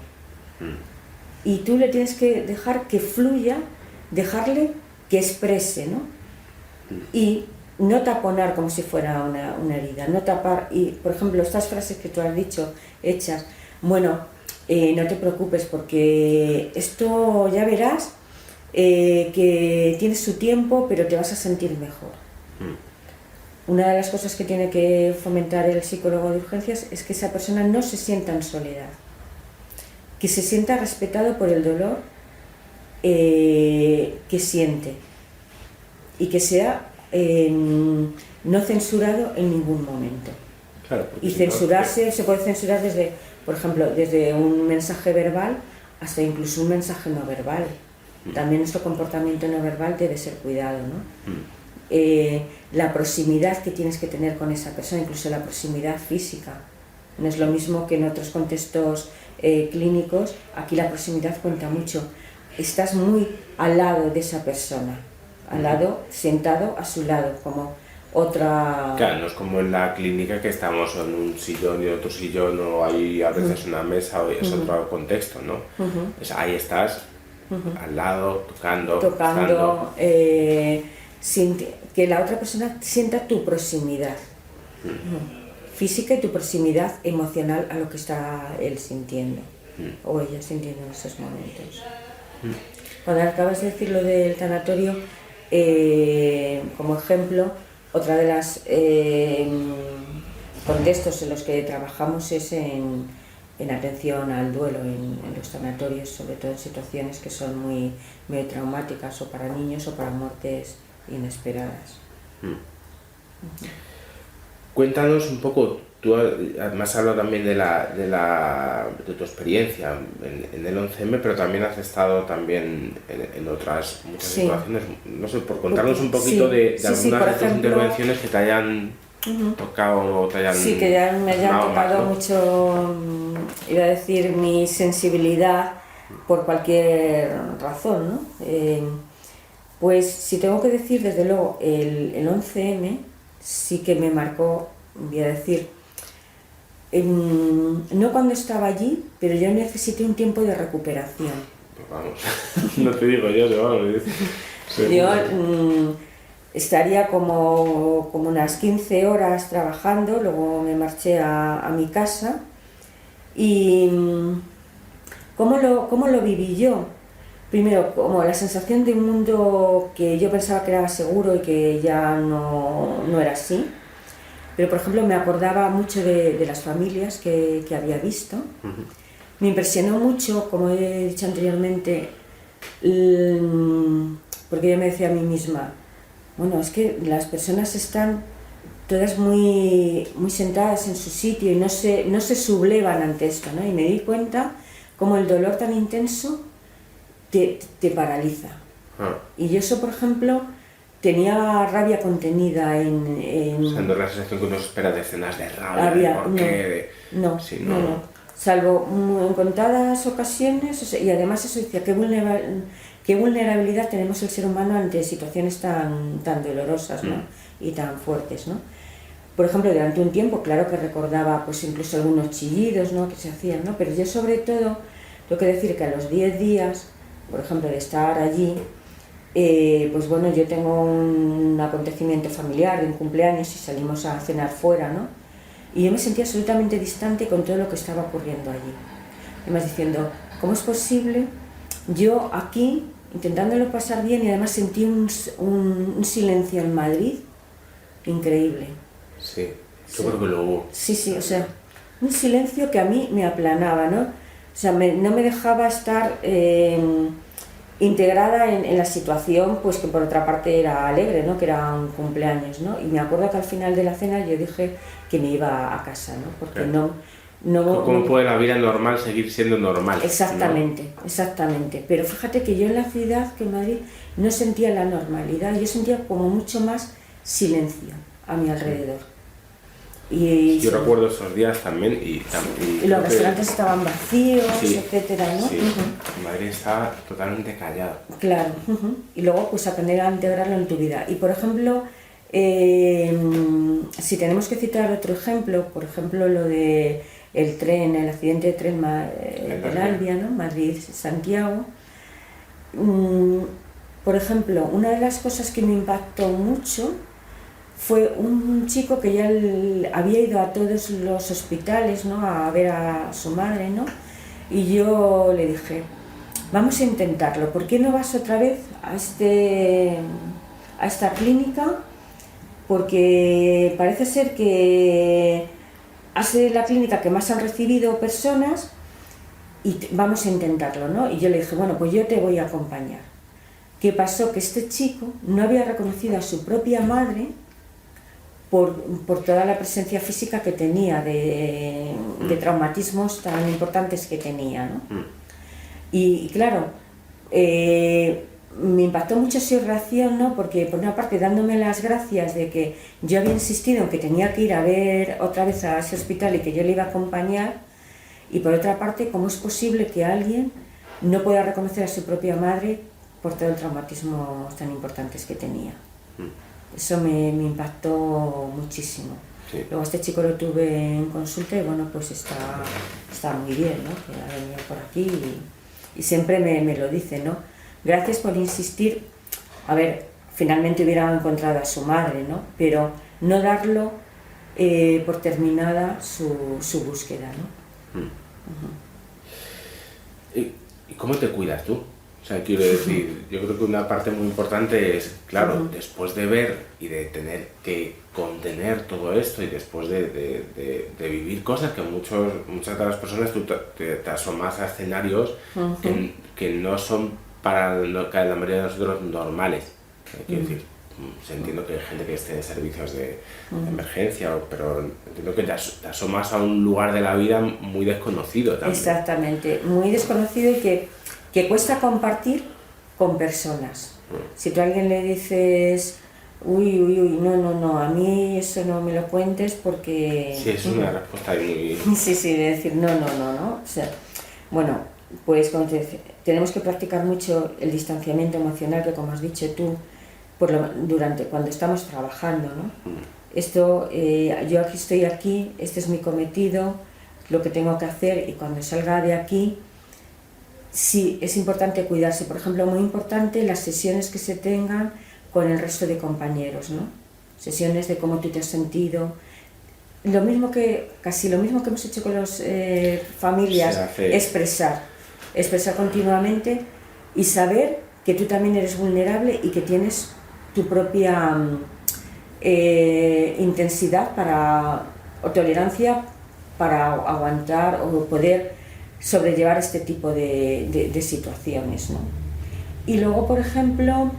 Y tú le tienes que dejar que fluya, dejarle que exprese, ¿no? Y no taponar como si fuera una herida, no tapar. Y, por ejemplo, estas frases que tú has dicho, hechas, Bueno, no te preocupes porque esto ya verás que tienes su tiempo, pero te vas a sentir mejor. Una de las cosas que tiene que fomentar el psicólogo de urgencias es que esa persona no se sienta en soledad, que se sienta respetado por el dolor que siente y que sea no censurado en ningún momento. Claro, Y censurarse, se puede censurar desde, por ejemplo, desde un mensaje verbal hasta incluso un mensaje no verbal. También nuestro comportamiento no verbal debe ser cuidado, ¿no? La proximidad que tienes que tener con esa persona, incluso la proximidad física. No es lo mismo que en otros contextos clínicos. Aquí la proximidad cuenta mucho. Estás muy al lado de esa persona, al lado, sentado a su lado, como otra... Claro, no es como en la clínica que estamos en un sillón y en otro sillón, o hay a veces una mesa, o es otro contexto, ¿no? Pues ahí estás, al lado, tocando, que la otra persona sienta tu proximidad física y tu proximidad emocional a lo que está él sintiendo o ella sintiendo en esos momentos. Cuando acabas de decir lo del tanatorio, como ejemplo, otra de las contextos en los que trabajamos es en atención al duelo, en los tanatorios, sobre todo en situaciones que son muy traumáticas, o para niños o para muertes inesperadas. Cuéntanos un poco, tú además has hablado también de tu experiencia en el 11M, pero también has estado también en otras muchas situaciones, no sé, por contarnos un poquito de algunas de tus intervenciones que te hayan tocado o te hayan... Sí, que ya me hayan tocado mucho, iba a decir, mi sensibilidad por cualquier razón, ¿no? Pues si tengo que decir, desde luego, el 11M sí que me marcó, voy a decir, no cuando estaba allí, pero yo necesité un tiempo de recuperación. Pues vamos, no te digo yo, vamos. Yo estaría como unas 15 horas trabajando, luego me marché a mi casa. Y ¿cómo lo viví yo? Primero, como la sensación de un mundo que yo pensaba que era seguro y que ya no era así. Pero, por ejemplo, me acordaba mucho de las familias que había visto. Me impresionó mucho, como he dicho anteriormente, porque yo me decía a mí misma, bueno, es que las personas están todas muy sentadas en su sitio y no se sublevan ante esto, ¿no? Y me di cuenta cómo el dolor tan intenso te paraliza. Y yo eso, por ejemplo, tenía rabia contenida en... O sea, no es la sensación que uno espera de escenas de rabia, no, salvo en contadas ocasiones, o sea, y además eso decía, qué vulnerabilidad tenemos el ser humano ante situaciones tan dolorosas, ¿no? Y tan fuertes, ¿no? Por ejemplo, durante un tiempo, claro que recordaba pues incluso algunos chillidos, ¿no? Que se hacían, ¿no? Pero yo sobre todo, tengo que decir que a los 10 días, por ejemplo, de estar allí, pues bueno, yo tengo un acontecimiento familiar de un cumpleaños y salimos a cenar fuera, ¿no? Y yo me sentía absolutamente distante con todo lo que estaba ocurriendo allí. Además diciendo, ¿cómo es posible? Yo aquí, intentándolo pasar bien, y además sentí un silencio en Madrid increíble. Sí, yo creo que lo hubo. Sí, o sea, un silencio que a mí me aplanaba, ¿no? O sea, no me dejaba estar integrada en la situación, pues que por otra parte era alegre, ¿no? Que era un cumpleaños, ¿no? Y me acuerdo que al final de la cena yo dije que me iba a casa, ¿no? Porque claro. ¿Cómo puede la vida normal seguir siendo normal? Exactamente, ¿no? Exactamente. Pero fíjate que yo en la ciudad, que en Madrid, no sentía la normalidad, yo sentía como mucho más silencio a mi alrededor. Yo recuerdo esos días también y los restaurantes estaban vacíos, etcétera, ¿no? Sí, Madrid estaba totalmente callado. Claro, y luego pues aprender a integrarlo en tu vida. Y por ejemplo, si tenemos que citar otro ejemplo, por ejemplo lo de el tren, el accidente de tren del Albia, ¿no? Madrid-Santiago. Por ejemplo, una de las cosas que me impactó mucho fue un chico que ya había ido a todos los hospitales, ¿no? A ver a su madre, ¿no? Y yo le dije, vamos a intentarlo, ¿por qué no vas otra vez a esta clínica? Porque parece ser que ha sido la clínica que más han recibido personas y vamos a intentarlo, ¿no? Y yo le dije, bueno, pues yo te voy a acompañar. ¿Qué pasó? Que este chico no había reconocido a su propia madre por toda la presencia física que tenía, de traumatismos tan importantes que tenía, ¿no? Y claro, me impactó mucho su reacción, ¿no? Porque por una parte dándome las gracias de que yo había insistido en que tenía que ir a ver otra vez a ese hospital y que yo le iba a acompañar, y por otra parte, ¿cómo es posible que alguien no pueda reconocer a su propia madre por todo el traumatismo tan importantes que tenía? Eso me impactó muchísimo. Sí. Luego este chico lo tuve en consulta y bueno, pues está muy bien, ¿no? Que ha venido por aquí y siempre me lo dice, ¿no? Gracias por insistir. A ver, finalmente hubiera encontrado a su madre, ¿no? Pero no darlo por terminada su búsqueda, ¿no? ¿Y cómo te cuidas tú? O sea, quiero decir, yo creo que una parte muy importante es, claro, después de ver y de tener que contener todo esto y después de vivir cosas que muchas de las personas tú te asomas a escenarios que no son para la mayoría de nosotros normales. Quiero decir, entiendo que hay gente que esté en servicios de emergencia, pero entiendo que te asomas a un lugar de la vida muy desconocido también. Exactamente, muy desconocido y que cuesta compartir con personas. Si tú a alguien le dices, uy, no, a mí eso no me lo cuentes porque... Sí, es una respuesta muy... Sí, de decir no. O sea, bueno, pues tenemos que practicar mucho el distanciamiento emocional, que como has dicho tú, cuando estamos trabajando, ¿no? Esto, yo aquí estoy aquí, este es mi cometido, lo que tengo que hacer, y cuando salga de aquí, sí, es importante cuidarse. Por ejemplo, muy importante las sesiones que se tengan con el resto de compañeros, ¿no? Sesiones de cómo tú te has sentido. Casi lo mismo que hemos hecho con las familias, expresar continuamente y saber que tú también eres vulnerable y que tienes tu propia intensidad o tolerancia para aguantar o poder sobrellevar este tipo de situaciones, ¿no? Y luego, por ejemplo,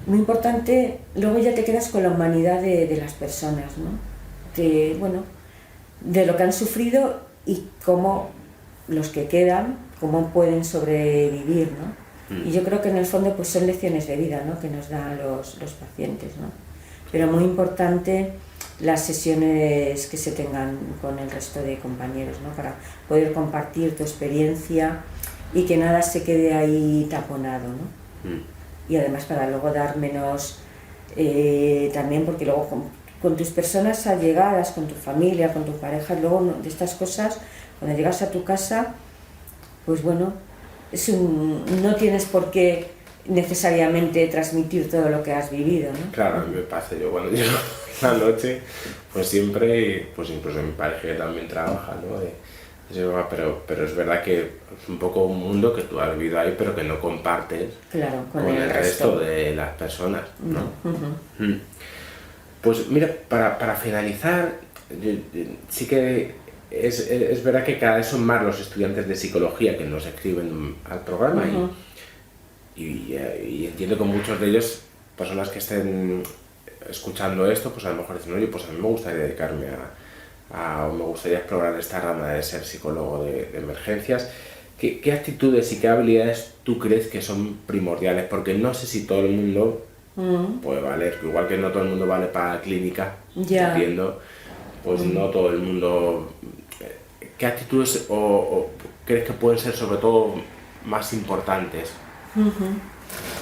muy importante, luego ya te quedas con la humanidad de las personas, ¿no? De lo que han sufrido y cómo los que quedan, cómo pueden sobrevivir, ¿no? Y yo creo que en el fondo pues son lecciones de vida, ¿no? Que nos dan los pacientes, ¿no? Pero muy importante las sesiones que se tengan con el resto de compañeros, ¿no? Para poder compartir tu experiencia y que nada se quede ahí taponado, ¿no? Y además para luego dar menos, también porque luego con tus personas allegadas, con tu familia, con tu pareja, luego de estas cosas, cuando llegas a tu casa, pues bueno, no tienes por qué necesariamente transmitir todo lo que has vivido, ¿no? Claro, me pasa yo cuando llego la noche, pues siempre, pues incluso mi pareja que también trabaja, ¿no? Pero es verdad que es un poco un mundo que tú has vivido ahí, pero que no compartes con el resto de las personas, ¿no? Pues mira, para finalizar, sí que es verdad que cada vez son más los estudiantes de psicología que nos escriben al programa y entiendo que muchos de ellos, personas que estén escuchando esto, pues a lo mejor dicen, oye, pues a mí me gustaría dedicarme o me gustaría explorar esta rama de ser psicólogo de emergencias. ¿Qué actitudes y qué habilidades tú crees que son primordiales? Porque no sé si todo el mundo puede valer, igual que no todo el mundo vale para clínica, entiendo, pues no todo el mundo. ¿Qué actitudes o crees que pueden ser sobre todo más importantes?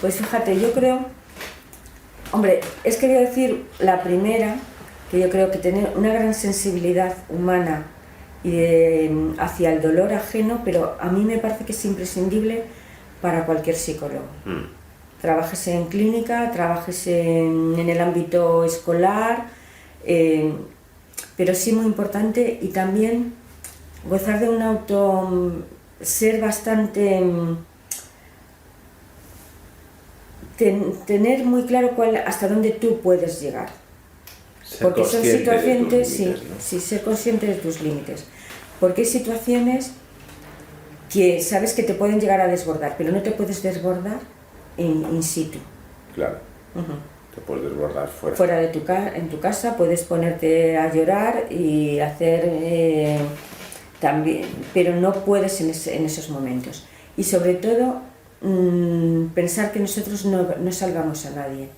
Pues fíjate, yo creo, hombre, quería decir la primera, que yo creo que tener una gran sensibilidad humana hacia el dolor ajeno, pero a mí me parece que es imprescindible para cualquier psicólogo. trabajes en clínica, trabajes en el ámbito escolar, pero sí muy importante, y también gozar de un ser bastante, tener muy claro hasta dónde tú puedes llegar. Porque son situaciones, sí, ¿no? Sí, ser consciente de tus límites. Porque hay situaciones que sabes que te pueden llegar a desbordar, pero no te puedes desbordar in situ. Claro. Te puedes desbordar fuera. Fuera de en tu casa puedes ponerte a llorar y hacer también, pero no puedes en esos momentos. Y sobre todo, pensar que nosotros no salvamos a nadie.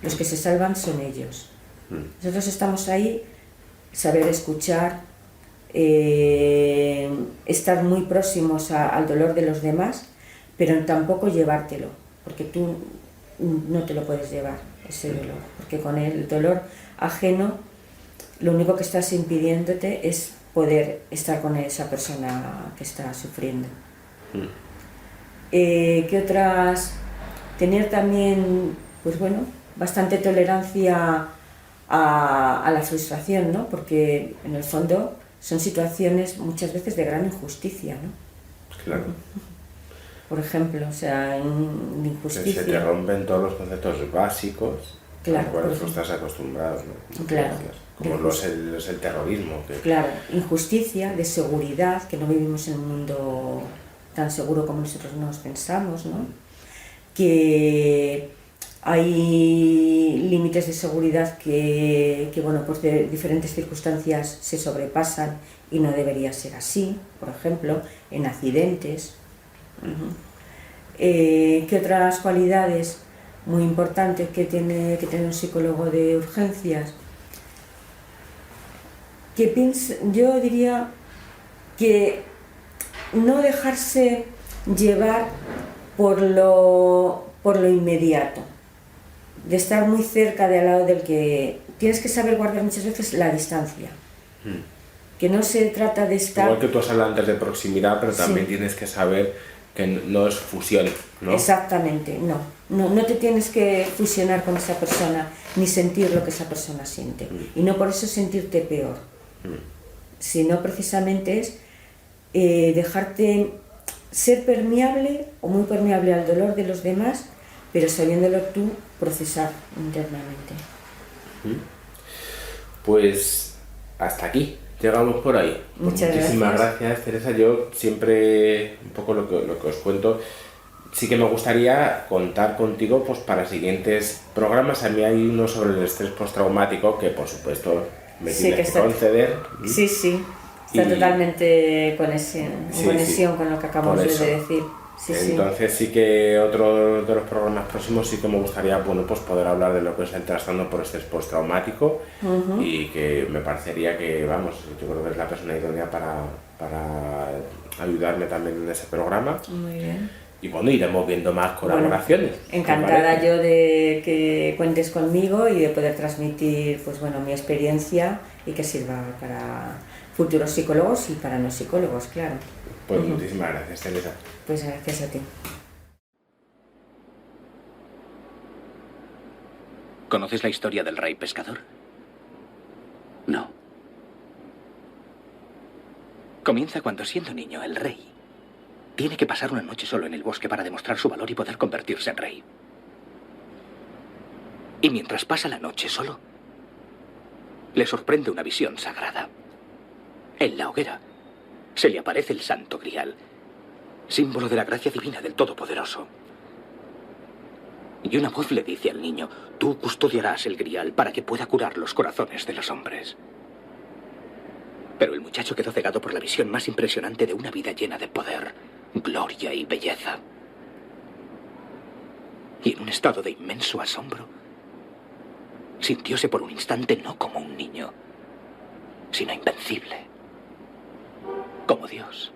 Los que se salvan son ellos. Nosotros estamos ahí, saber escuchar, estar muy próximos al dolor de los demás, pero tampoco llevártelo, porque tú no te lo puedes llevar, ese dolor, porque con el dolor ajeno lo único que estás impidiéndote es poder estar con esa persona que está sufriendo. ¿Qué otras? Tener también, pues bueno, bastante tolerancia a la frustración, ¿no? Porque en el fondo son situaciones muchas veces de gran injusticia, ¿no? Claro. Por ejemplo, o sea, en injusticia. Se te rompen todos los conceptos básicos, claro, a los cuales tú estás acostumbrado, ¿no? Claro. Como lo es el terrorismo. Claro, injusticia, de seguridad, que no vivimos en un mundo tan seguro como nosotros nos pensamos, ¿no? Que hay límites de seguridad que bueno, pues de diferentes circunstancias se sobrepasan y no debería ser así, por ejemplo, en accidentes. ¿Qué otras cualidades muy importantes que tiene que tener un psicólogo de urgencias? Yo diría que no dejarse llevar por lo inmediato, de estar muy cerca de al lado del que tienes que saber guardar muchas veces la distancia. Que no se trata de estar... Igual que tú has hablado antes de proximidad, pero también sí. Tienes que saber que no es fusión, ¿no? Exactamente, no te tienes que fusionar con esa persona ni sentir lo que esa persona siente, y no por eso sentirte peor, sino precisamente es dejarte ser permeable o muy permeable al dolor de los demás, pero sabiéndolo tú procesar internamente. Pues hasta aquí llegamos por ahí. Muchísimas gracias, Teresa. Yo siempre, un poco lo que os cuento, sí que me gustaría contar contigo pues para siguientes programas. A mí hay uno sobre el estrés postraumático que, por supuesto, me tienes que conceder. Sí, está totalmente conexión con lo que acabamos de decir. Entonces sí que otro de los programas próximos sí que me gustaría, bueno, pues poder hablar de lo que es el trastorno por estrés postraumático, y que me parecería que, vamos, yo creo que es la persona idónea para ayudarme también en ese programa. Muy bien. Y bueno, iremos viendo más colaboraciones. Bueno, encantada yo de que cuentes conmigo y de poder transmitir, pues bueno, mi experiencia y que sirva para futuros psicólogos y para no psicólogos, claro. Pues muchísimas gracias, Teresa. Pues gracias a ti. ¿Conoces la historia del rey pescador? No. Comienza cuando, siendo niño, el rey tiene que pasar una noche solo en el bosque para demostrar su valor y poder convertirse en rey. Y mientras pasa la noche solo, le sorprende una visión sagrada. En la hoguera se le aparece el Santo Grial, símbolo de la gracia divina del Todopoderoso. Y una voz le dice al niño: tú custodiarás el Grial para que pueda curar los corazones de los hombres. Pero el muchacho quedó cegado por la visión más impresionante de una vida llena de poder, gloria y belleza. Y en un estado de inmenso asombro, sintióse por un instante no como un niño, sino invencible, como Dios.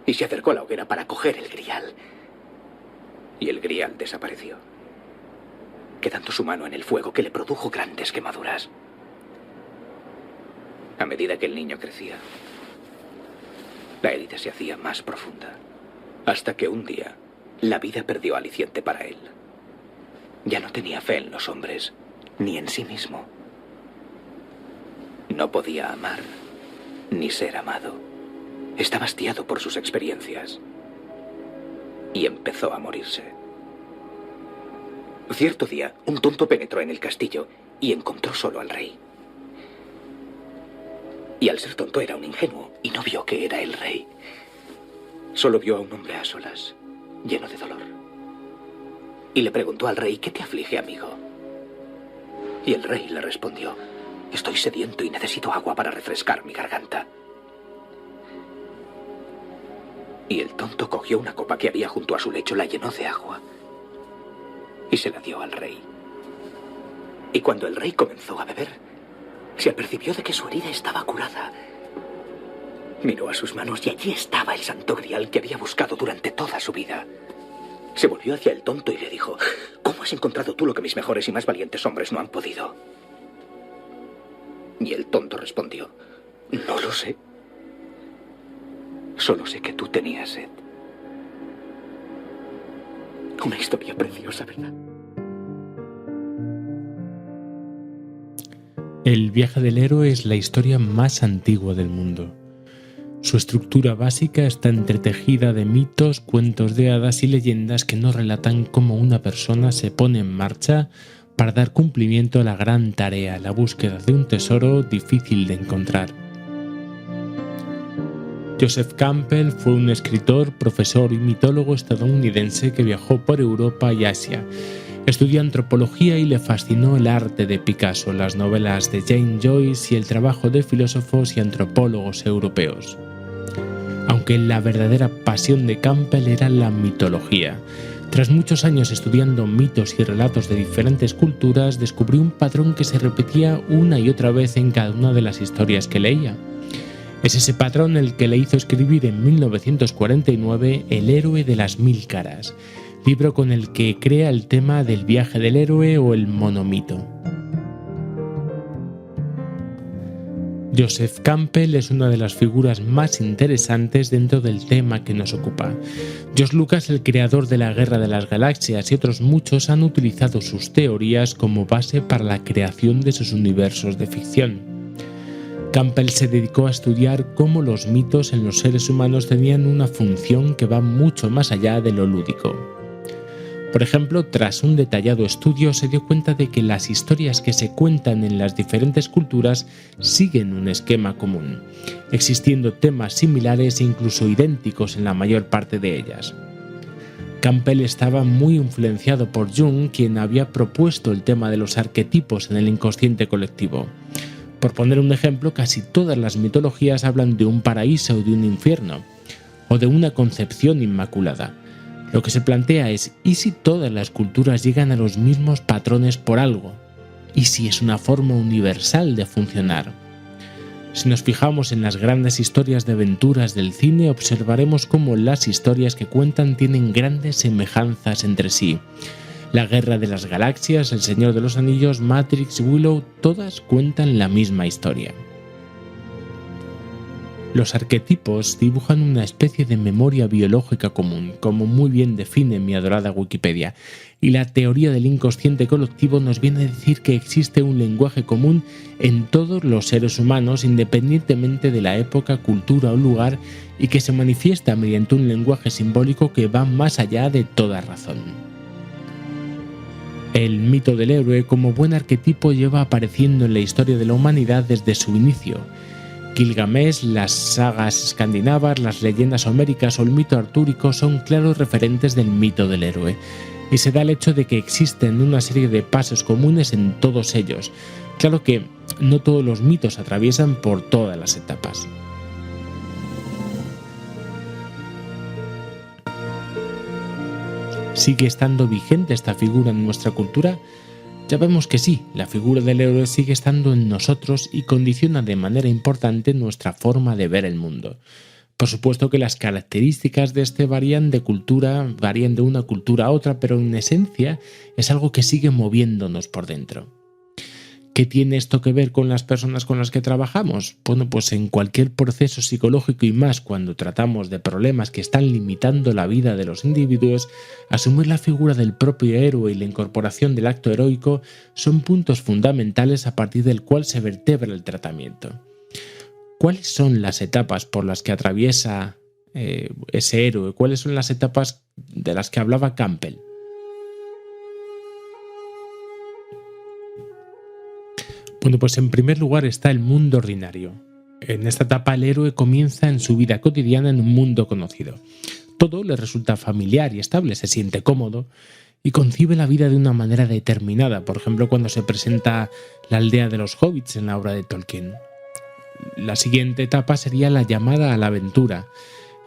Y se acercó a la hoguera para coger el Grial. Y el Grial desapareció, quedando su mano en el fuego, que le produjo grandes quemaduras. A medida que el niño crecía, la herida se hacía más profunda, hasta que un día la vida perdió aliciente para él. Ya no tenía fe en los hombres, ni en sí mismo. No podía amar, ni ser amado. Estaba hastiado por sus experiencias. Y empezó a morirse. Cierto día, un tonto penetró en el castillo y encontró solo al rey. Y al ser tonto era un ingenuo y no vio que era el rey. Solo vio a un hombre a solas, lleno de dolor. Y le preguntó al rey: ¿qué te aflige, amigo? Y el rey le respondió: estoy sediento y necesito agua para refrescar mi garganta. Y el tonto cogió una copa que había junto a su lecho, la llenó de agua y se la dio al rey. Y cuando el rey comenzó a beber, se apercibió de que su herida estaba curada. Miró a sus manos y allí estaba el santo grial que había buscado durante toda su vida. Se volvió hacia el tonto y le dijo: ¿cómo has encontrado tú lo que mis mejores y más valientes hombres no han podido? Y el tonto respondió: no lo sé. Solo sé que tú tenías sed. Una historia preciosa, ¿verdad? El viaje del héroe es la historia más antigua del mundo. Su estructura básica está entretejida de mitos, cuentos de hadas y leyendas que nos relatan cómo una persona se pone en marcha para dar cumplimiento a la gran tarea, la búsqueda de un tesoro difícil de encontrar. Joseph Campbell fue un escritor, profesor y mitólogo estadounidense que viajó por Europa y Asia. Estudió antropología y le fascinó el arte de Picasso, las novelas de Jane Joyce y el trabajo de filósofos y antropólogos europeos. Aunque la verdadera pasión de Campbell era la mitología. Tras muchos años estudiando mitos y relatos de diferentes culturas, descubrió un patrón que se repetía una y otra vez en cada una de las historias que leía. Es ese patrón el que le hizo escribir en 1949 El héroe de las mil caras, libro con el que crea el tema del viaje del héroe o el monomito. Joseph Campbell es una de las figuras más interesantes dentro del tema que nos ocupa. George Lucas, el creador de la Guerra de las Galaxias, y otros muchos han utilizado sus teorías como base para la creación de sus universos de ficción. Campbell se dedicó a estudiar cómo los mitos en los seres humanos tenían una función que va mucho más allá de lo lúdico. Por ejemplo, tras un detallado estudio se dio cuenta de que las historias que se cuentan en las diferentes culturas siguen un esquema común, existiendo temas similares e incluso idénticos en la mayor parte de ellas. Campbell estaba muy influenciado por Jung, quien había propuesto el tema de los arquetipos en el inconsciente colectivo. Por poner un ejemplo, casi todas las mitologías hablan de un paraíso o de un infierno, o de una concepción inmaculada. Lo que se plantea es: ¿y si todas las culturas llegan a los mismos patrones por algo? ¿Y si es una forma universal de funcionar? Si nos fijamos en las grandes historias de aventuras del cine, observaremos cómo las historias que cuentan tienen grandes semejanzas entre sí. La Guerra de las Galaxias, El Señor de los Anillos, Matrix, Willow, todas cuentan la misma historia. Los arquetipos dibujan una especie de memoria biológica común, como muy bien define mi adorada Wikipedia, y la teoría del inconsciente colectivo nos viene a decir que existe un lenguaje común en todos los seres humanos, independientemente de la época, cultura o lugar, y que se manifiesta mediante un lenguaje simbólico que va más allá de toda razón. El mito del héroe como buen arquetipo lleva apareciendo en la historia de la humanidad desde su inicio. Gilgamesh, las sagas escandinavas, las leyendas homéricas o el mito artúrico son claros referentes del mito del héroe, y se da el hecho de que existen una serie de pasos comunes en todos ellos. Claro que no todos los mitos atraviesan por todas las etapas. ¿Sigue estando vigente esta figura en nuestra cultura? Ya vemos que sí, la figura del héroe sigue estando en nosotros y condiciona de manera importante nuestra forma de ver el mundo. Por supuesto que las características de este varían de una cultura a otra, pero en esencia es algo que sigue moviéndonos por dentro. ¿Qué tiene esto que ver con las personas con las que trabajamos? Bueno, pues en cualquier proceso psicológico y más cuando tratamos de problemas que están limitando la vida de los individuos, asumir la figura del propio héroe y la incorporación del acto heroico son puntos fundamentales a partir del cual se vertebra el tratamiento. ¿Cuáles son las etapas por las que atraviesa ese héroe? ¿Cuáles son las etapas de las que hablaba Campbell? Bueno, pues en primer lugar está el mundo ordinario. En esta etapa el héroe comienza en su vida cotidiana en un mundo conocido. Todo le resulta familiar y estable, se siente cómodo y concibe la vida de una manera determinada, por ejemplo cuando se presenta la aldea de los hobbits en la obra de Tolkien. La siguiente etapa sería la llamada a la aventura.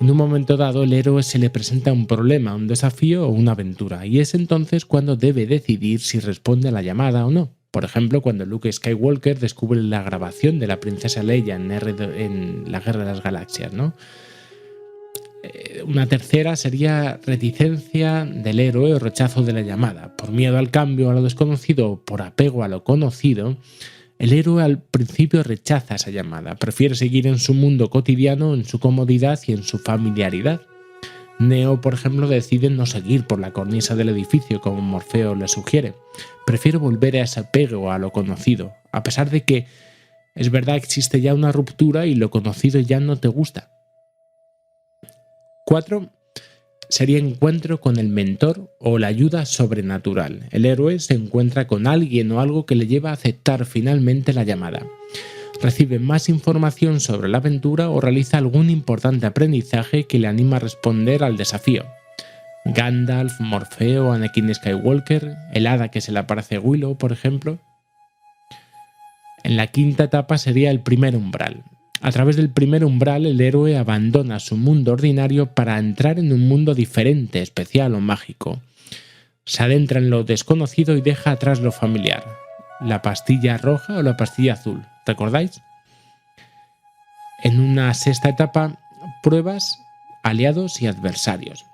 En un momento dado el héroe se le presenta un problema, un desafío o una aventura, y es entonces cuando debe decidir si responde a la llamada o no. Por ejemplo, cuando Luke Skywalker descubre la grabación de la princesa Leia en la Guerra de las Galaxias, ¿no? Una tercera sería reticencia del héroe o rechazo de la llamada. Por miedo al cambio, a lo desconocido o por apego a lo conocido, el héroe al principio rechaza esa llamada. Prefiere seguir en su mundo cotidiano, en su comodidad y en su familiaridad. Neo, por ejemplo, decide no seguir por la cornisa del edificio como Morfeo le sugiere. Prefiere volver a ese apego a lo conocido, a pesar de que es verdad que existe ya una ruptura y lo conocido ya no te gusta. 4. Sería encuentro con el mentor o la ayuda sobrenatural. El héroe se encuentra con alguien o algo que le lleva a aceptar finalmente la llamada. Recibe más información sobre la aventura o realiza algún importante aprendizaje que le anima a responder al desafío. Gandalf, Morfeo, Anakin Skywalker, el hada que se le aparece a Willow, por ejemplo. En la quinta etapa sería el primer umbral. A través del primer umbral el héroe abandona su mundo ordinario para entrar en un mundo diferente, especial o mágico. Se adentra en lo desconocido y deja atrás lo familiar. La pastilla roja o la pastilla azul, ¿recordáis? En una sexta etapa, pruebas, aliados y adversarios.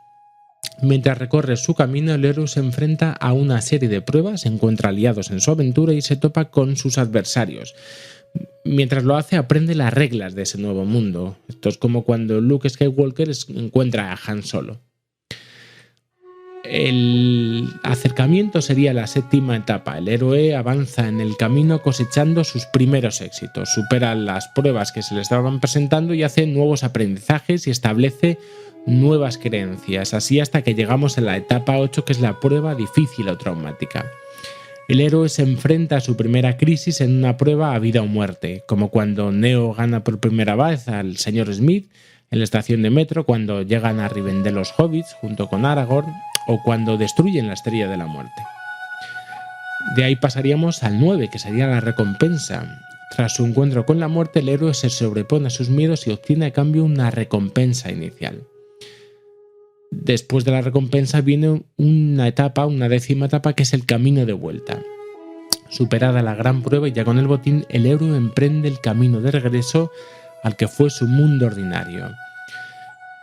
Mientras recorre su camino, el héroe se enfrenta a una serie de pruebas, encuentra aliados en su aventura y se topa con sus adversarios. Mientras lo hace, aprende las reglas de ese nuevo mundo. Esto es como cuando Luke Skywalker encuentra a Han Solo. El acercamiento sería la séptima etapa. El héroe avanza en el camino cosechando sus primeros éxitos, supera las pruebas que se le estaban presentando y hace nuevos aprendizajes y establece nuevas creencias, así hasta que llegamos a la etapa 8, que es la prueba difícil o traumática. El héroe se enfrenta a su primera crisis en una prueba a vida o muerte, como cuando Neo gana por primera vez al señor Smith en la estación de metro, cuando llegan a Rivendell los hobbits junto con Aragorn, o cuando destruyen la Estrella de la Muerte. De ahí pasaríamos al 9, que sería la recompensa. Tras su encuentro con la muerte, el héroe se sobrepone a sus miedos y obtiene a cambio una recompensa inicial. Después de la recompensa viene una décima etapa, que es el camino de vuelta. Superada la gran prueba y ya con el botín, el héroe emprende el camino de regreso al que fue su mundo ordinario.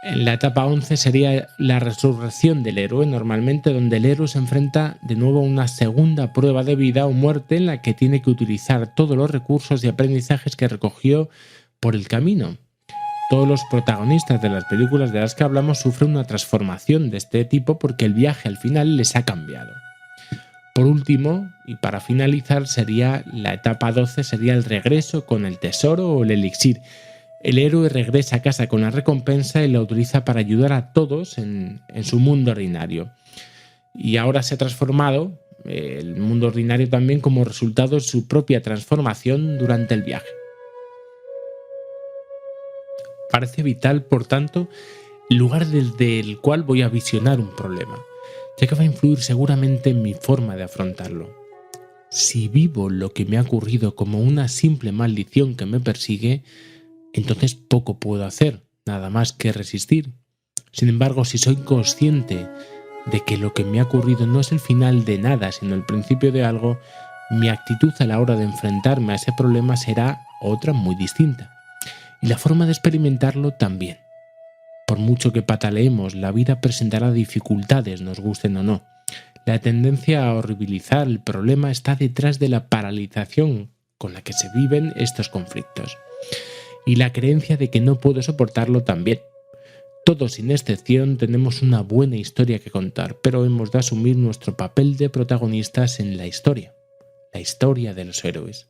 En la etapa 11 sería la resurrección del héroe, normalmente donde el héroe se enfrenta de nuevo a una segunda prueba de vida o muerte en la que tiene que utilizar todos los recursos y aprendizajes que recogió por el camino. Todos los protagonistas de las películas de las que hablamos sufren una transformación de este tipo porque el viaje al final les ha cambiado. Por último, y para finalizar, sería la etapa 12, sería el regreso con el tesoro o el elixir. El héroe regresa a casa con la recompensa y la utiliza para ayudar a todos en su mundo ordinario. Y ahora se ha transformado el mundo ordinario también como resultado de su propia transformación durante el viaje. Parece vital, por tanto, el lugar desde el cual voy a visionar un problema, ya que va a influir seguramente en mi forma de afrontarlo. Si vivo lo que me ha ocurrido como una simple maldición que me persigue, entonces poco puedo hacer, nada más que resistir. Sin embargo, si soy consciente de que lo que me ha ocurrido no es el final de nada, sino el principio de algo, mi actitud a la hora de enfrentarme a ese problema será otra muy distinta. Y la forma de experimentarlo también. Por mucho que pataleemos, la vida presentará dificultades, nos gusten o no. La tendencia a horribilizar el problema está detrás de la paralización con la que se viven estos conflictos y la creencia de que no puedo soportarlo también. Todos, sin excepción, tenemos una buena historia que contar, pero hemos de asumir nuestro papel de protagonistas en la historia de los héroes.